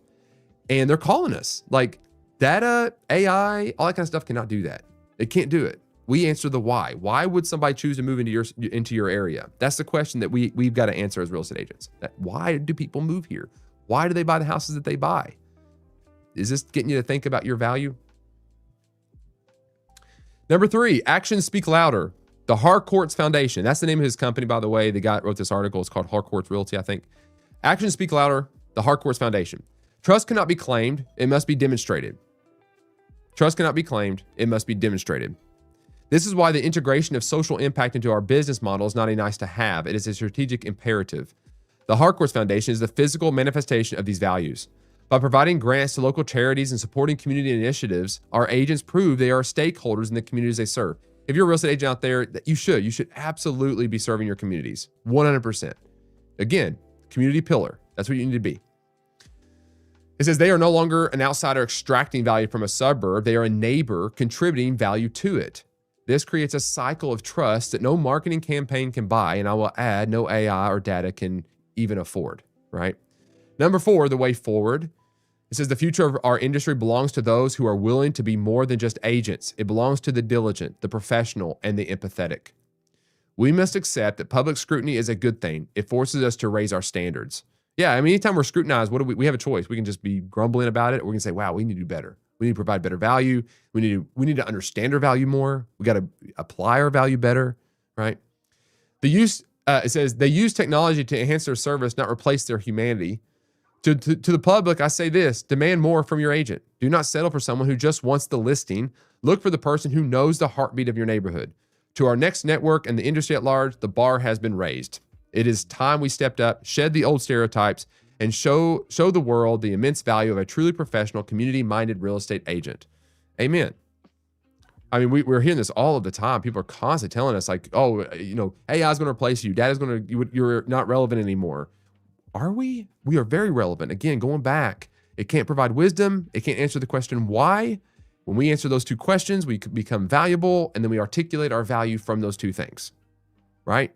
And they're calling us. Like data, AI, all that kind of stuff cannot do that. It can't do it. We answer the why. Why would somebody choose to move into your area? That's the question that we've got to answer as real estate agents. Why do people move here? Why do they buy the houses that they buy? Is this getting you to think about your value? Number 3, actions speak louder. The Harcourts Foundation. That's the name of his company, by the way. The guy that wrote this article. It's called Harcourts Realty, I think. Actions speak louder. The Harcourts Foundation. Trust cannot be claimed. It must be demonstrated. Trust cannot be claimed. It must be demonstrated. This is why the integration of social impact into our business model is not a nice to have. It is a strategic imperative. The Harcourts Foundation is the physical manifestation of these values. By providing grants to local charities and supporting community initiatives, our agents prove they are stakeholders in the communities they serve. If you're a real estate agent out there, you should absolutely be serving your communities, 100%. Again, community pillar. That's what you need to be. It says they are no longer an outsider extracting value from a suburb. They are a neighbor contributing value to it. This creates a cycle of trust that no marketing campaign can buy, and I will add, no AI or data can even afford, right? Number 4, the way forward. It says the future of our industry belongs to those who are willing to be more than just agents. It belongs to the diligent, the professional, and the empathetic. We must accept that public scrutiny is a good thing. It forces us to raise our standards. Yeah, I mean, anytime we're scrutinized, what do we have a choice. We can just be grumbling about it, or we can say, wow, we need to do better. We need to provide better value. We need to understand our value more. We got to apply our value better, right? It says they use technology to enhance their service, not replace their humanity. To the public, I say this: demand more from your agent. Do not settle for someone who just wants the listing. Look for the person who knows the heartbeat of your neighborhood. To our next network and the industry at large, the bar has been raised. It is time we stepped up, shed the old stereotypes, and show the world the immense value of a truly professional, community-minded real estate agent. Amen. I mean, we're hearing this all of the time. People are constantly telling us, like, oh, AI is going to replace you. You're not relevant anymore. Are we? We are very relevant. Again, going back, it can't provide wisdom. It can't answer the question why. When we answer those 2 questions, we become valuable, and then we articulate our value from those 2 things, right?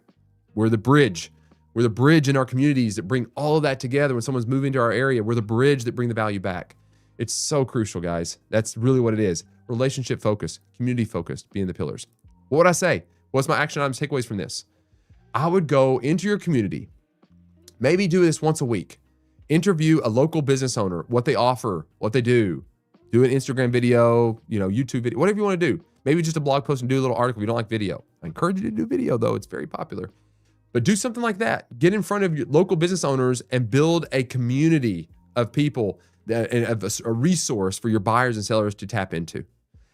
We're the bridge. We're the bridge in our communities that bring all of that together. When someone's moving to our area, we're the bridge that bring the value back. It's so crucial, guys. That's really what it is. Relationship focused, community focused, being the pillars. What would I say? What's my action items, takeaways from this? I would go into your community. Maybe do this once a week. Interview a local business owner, what they offer, what they do. Do an Instagram video, YouTube video, whatever you want to do. Maybe just a blog post and do a little article if you don't like video. I encourage you to do video, though. It's very popular. But do something like that. Get in front of your local business owners and build a community of people and a resource for your buyers and sellers to tap into.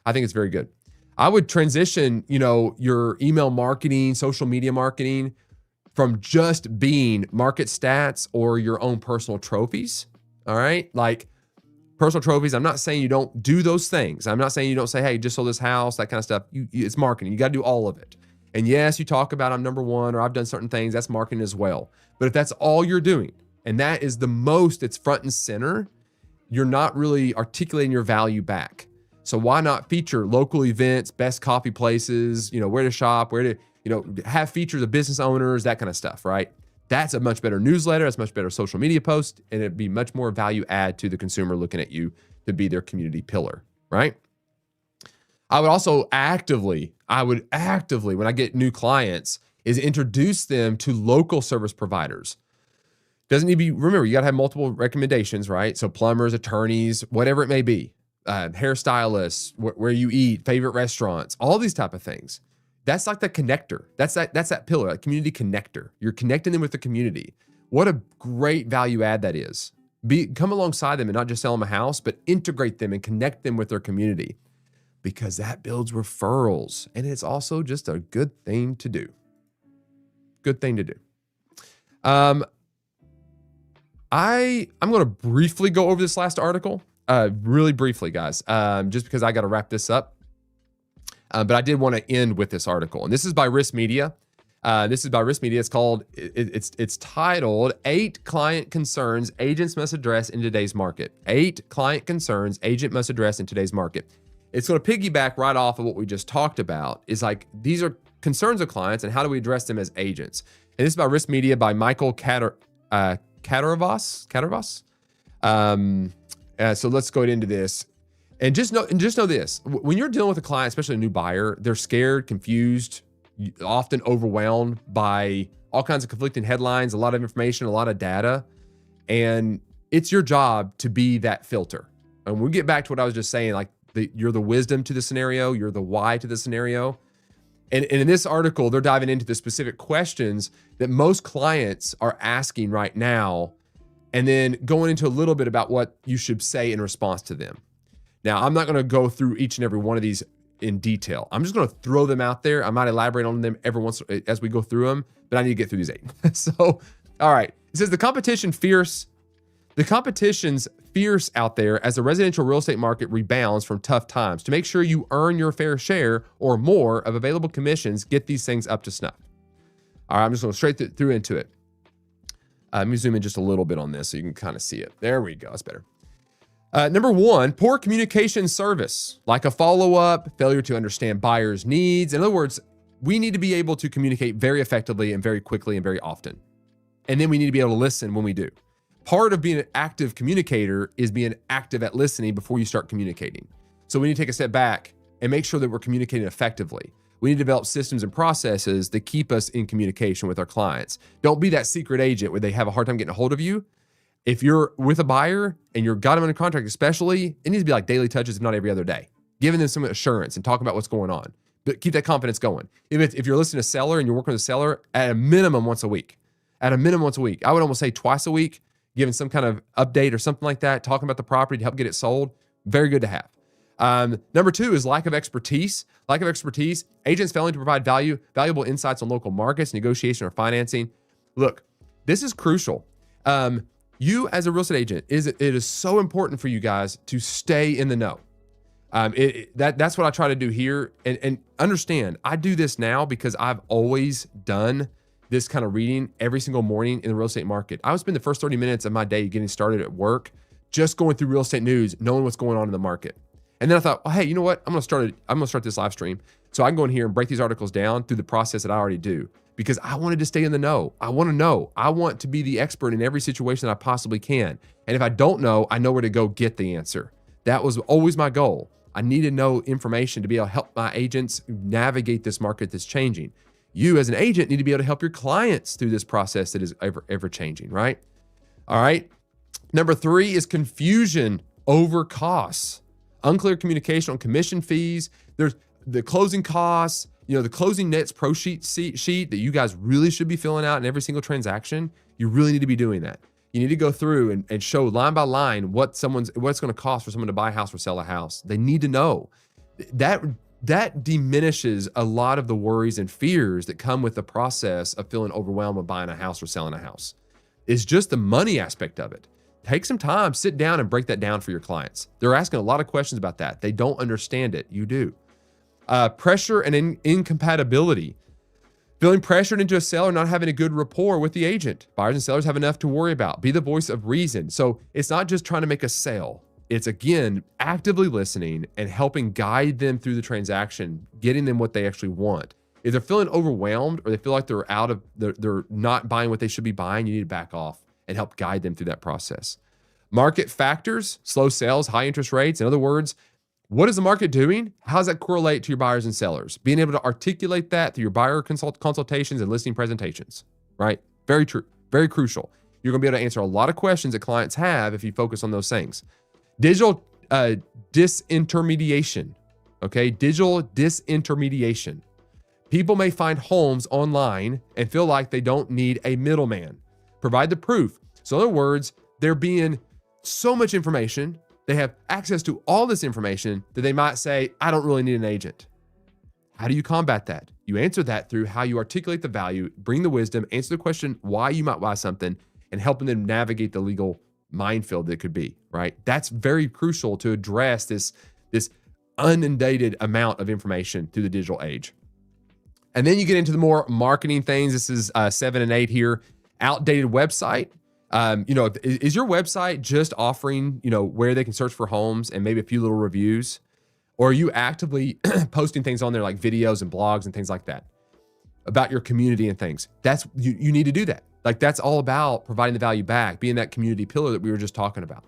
I think it's very good. I would transition, your email marketing, social media marketing from just being market stats or your own personal trophies. All right. Like personal trophies. I'm not saying you don't do those things. I'm not saying you don't say, hey, just sold this house, that kind of stuff. It's marketing. You got to do all of it. And yes, you talk about I'm number 1 or I've done certain things. That's marketing as well. But if that's all you're doing and that is the most, it's front and center, you're not really articulating your value back. So why not feature local events, best coffee places, where to shop, where to, have features of business owners, that kind of stuff, right? That's a much better newsletter. That's a much better social media post. And it'd be much more value add to the consumer looking at you to be their community pillar, right? I would actively, when I get new clients, is introduce them to local service providers. Doesn't need to be, remember, you got to have multiple recommendations, right? So plumbers, attorneys, whatever it may be, hairstylists, where you eat, favorite restaurants, all these type of things. That's like the connector. That's that pillar, like community connector. You're connecting them with the community. What a great value add that is. Come alongside them and not just sell them a house, but integrate them and connect them with their community, because that builds referrals. And it's also just a good thing to do. Good thing to do. I'm going to briefly go over this last article, really briefly, guys, just because I got to wrap this up. But I did want to end with this article, and this is by Risk Media. It's called, it's titled 8 Client Concerns Agents Must Address in Today's Market. 8 Client Concerns Agent Must Address in Today's Market. It's going to piggyback right off of what we just talked about. Is like, these are concerns of clients and how do we address them as agents? And this is by Risk Media by Michael Katerovas. So let's go into this. And just know this. When you're dealing with a client, especially a new buyer, they're scared, confused, often overwhelmed by all kinds of conflicting headlines, a lot of information, a lot of data. And it's your job to be that filter. And when we get back to what I was just saying, like you're the wisdom to the scenario, you're the why to the scenario. And in this article, they're diving into the specific questions that most clients are asking right now, and then going into a little bit about what you should say in response to them. Now, I'm not going to go through each and every one of these in detail. I'm just going to throw them out there. I might elaborate on them every once as we go through them, but I need to get through these 8. So, all right. It says the competition's fierce out there as the residential real estate market rebounds from tough times. To make sure you earn your fair share or more of available commissions, get these things up to snuff. All right, I'm just going straight through into it. Let me zoom in just a little bit on this so you can kind of see it. There we go. That's better. Number 1, poor communication service, like a follow-up, failure to understand buyers' needs. In other words, we need to be able to communicate very effectively and very quickly and very often. And then we need to be able to listen when we do. Part of being an active communicator is being active at listening before you start communicating. So we need to take a step back and make sure that we're communicating effectively. We need to develop systems and processes that keep us in communication with our clients. Don't be that secret agent where they have a hard time getting a hold of you. If you're with a buyer and you've got them under contract, especially, it needs to be like daily touches, if not every other day, giving them some assurance and talking about what's going on. But keep that confidence going. If you're listening to a seller and you're working with a seller, at a minimum once a week. I would almost say twice a week, giving some kind of update or something like that, talking about the property to help get it sold. Very good to have. Number 2 is lack of expertise. Agents failing to provide valuable insights on local markets, negotiation, or financing. Look, this is crucial. You as a real estate agent, it is so important for you guys to stay in the know. That's what I try to do here. And understand, I do this now because I've always done this kind of reading every single morning in the real estate market. I would spend the first 30 minutes of my day getting started at work, just going through real estate news, knowing what's going on in the market. And then I thought, oh, hey, you know what? I'm going to start this live stream so I can go in here and break these articles down through the process that I already do, because I wanted to stay in the know. I want to know. I want to be the expert in every situation that I possibly can. And if I don't know, I know where to go get the answer. That was always my goal. I need to know information to be able to help my agents navigate this market that's changing. You as an agent need to be able to help your clients through this process that is ever changing, right? All right. Number 3 is confusion over costs. Unclear communication on commission fees. There's the closing costs, the closing nets pro sheet that you guys really should be filling out in every single transaction. You really need to be doing that. You need to go through and show line by line what it's going to cost for someone to buy a house or sell a house. They need to know. That diminishes a lot of the worries and fears that come with the process of feeling overwhelmed with buying a house or selling a house. It's just the money aspect of it. Take some time, sit down and break that down for your clients. They're asking a lot of questions about that. They don't understand it. You do. Pressure and incompatibility. Feeling pressured into a seller, not having a good rapport with the agent. Buyers and sellers have enough to worry about. Be the voice of reason. So it's not just trying to make a sale. It's, again, actively listening and helping guide them through the transaction, getting them what they actually want. If they're feeling overwhelmed or they feel like they're not buying what they should be buying, you need to back off and help guide them through that process. Market factors, slow sales, high interest rates. In other words, What is the market doing? How does that correlate to your buyers and sellers? Being able to articulate that through your buyer consultations and listing presentations, right? Very true, very crucial. You're going to be able to answer a lot of questions that clients have if you focus on those things. Digital disintermediation, okay? Digital disintermediation. People may find homes online and feel like they don't need a middleman. Provide the proof. So in other words, there being so much information, they have access to all this information that they might say, I don't really need an agent. How do you combat that? You answer that through how you articulate the value, bring the wisdom, answer the question why you might buy something, and helping them navigate the legal minefield that could be, right? That's very crucial to address this inundated amount of information through the digital age. And then you get into the more marketing things. This is 7 and 8 here. Outdated website. Is your website just offering, where they can search for homes and maybe a few little reviews? Or are you actively posting things on there like videos and blogs and things like that about your community and things? You need to do that. Like that's all about providing the value back, being that community pillar that we were just talking about.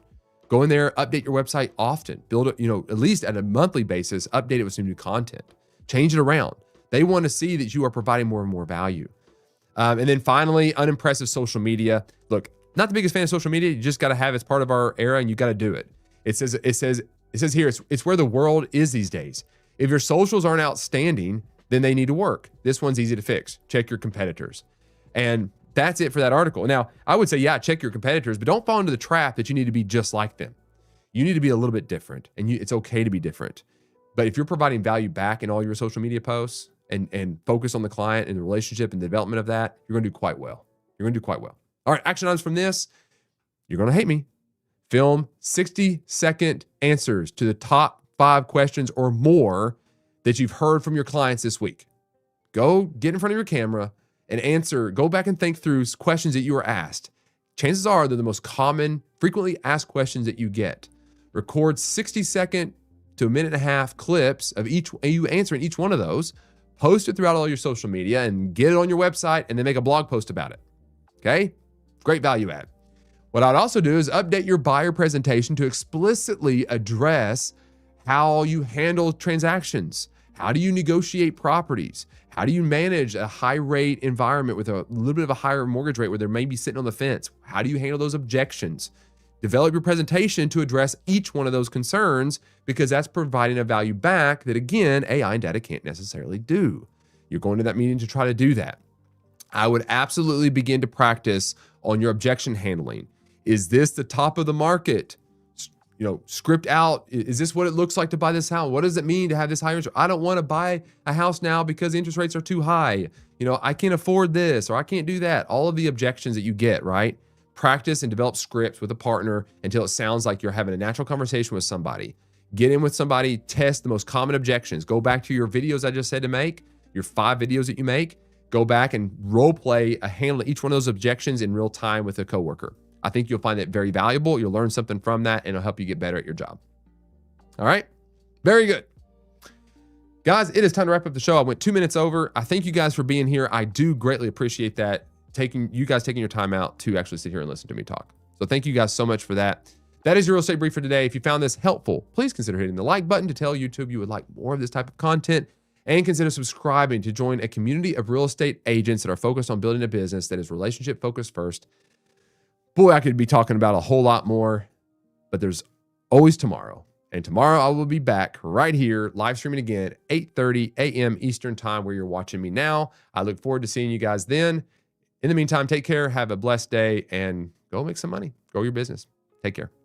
Go in there, update your website often, build it, at least at a monthly basis, update it with some new content, change it around. They want to see that you are providing more and more value. And then finally, unimpressive social media. Look, not the biggest fan of social media. You just got to have it as part of our era and you got to do it. It says here, it's where the world is these days. If your socials aren't outstanding, then they need to work. This one's easy to fix. Check your competitors. And that's it for that article. Now, I would say, yeah, check your competitors, but don't fall into the trap that you need to be just like them. You need to be a little bit different, and it's okay to be different. But if you're providing value back in all your social media posts and focus on the client and the relationship and the development of that, you're going to do quite well. You're going to do quite well. All right, action items from this. You're going to hate me. Film 60-second answers to the top 5 questions or more that you've heard from your clients this week. Go get in front of your camera and answer. Go back and think through questions that you were asked. Chances are they're the most common, frequently asked questions that you get. Record 60-second to a minute and a half clips of you answering each one of those. Post it throughout all your social media and get it on your website and then make a blog post about it. Okay? Great value add. What I'd also do is update your buyer presentation to explicitly address how you handle transactions. How do you negotiate properties? How do you manage a high rate environment with a little bit of a higher mortgage rate where they may be sitting on the fence? How do you handle those objections? Develop your presentation to address each one of those concerns because that's providing a value back that, again, AI and data can't necessarily do. You're going to that meeting to try to do that. I would absolutely begin to practice on your objection handling. Is this the top of the market? Script out. Is this what it looks like to buy this house? What does it mean to have this higher interest? I don't want to buy a house now because interest rates are too high. I can't afford this or I can't do that. All of the objections that you get, right? Practice and develop scripts with a partner until it sounds like you're having a natural conversation with somebody. Get in with somebody, test the most common objections. Go back to your videos I just said to make, your 5 videos that you make. Go back and role play a handle each one of those objections in real time with a coworker. I think you'll find it very valuable. You'll learn something from that and it'll help you get better at your job. All right. Very good. Guys, it is time to wrap up the show. I went 2 minutes over. I thank you guys for being here. I do greatly appreciate that. You guys taking your time out to actually sit here and listen to me talk. So thank you guys so much for that. That is your real estate brief for today. If you found this helpful, please consider hitting the like button to tell YouTube you would like more of this type of content, and consider subscribing to join a community of real estate agents that are focused on building a business that is relationship focused first. Boy, I could be talking about a whole lot more, but there's always tomorrow. And tomorrow I will be back right here, live streaming again, 8:30 a.m. Eastern time where you're watching me now. I look forward to seeing you guys then. In the meantime, take care, have a blessed day, and go make some money. Grow your business. Take care.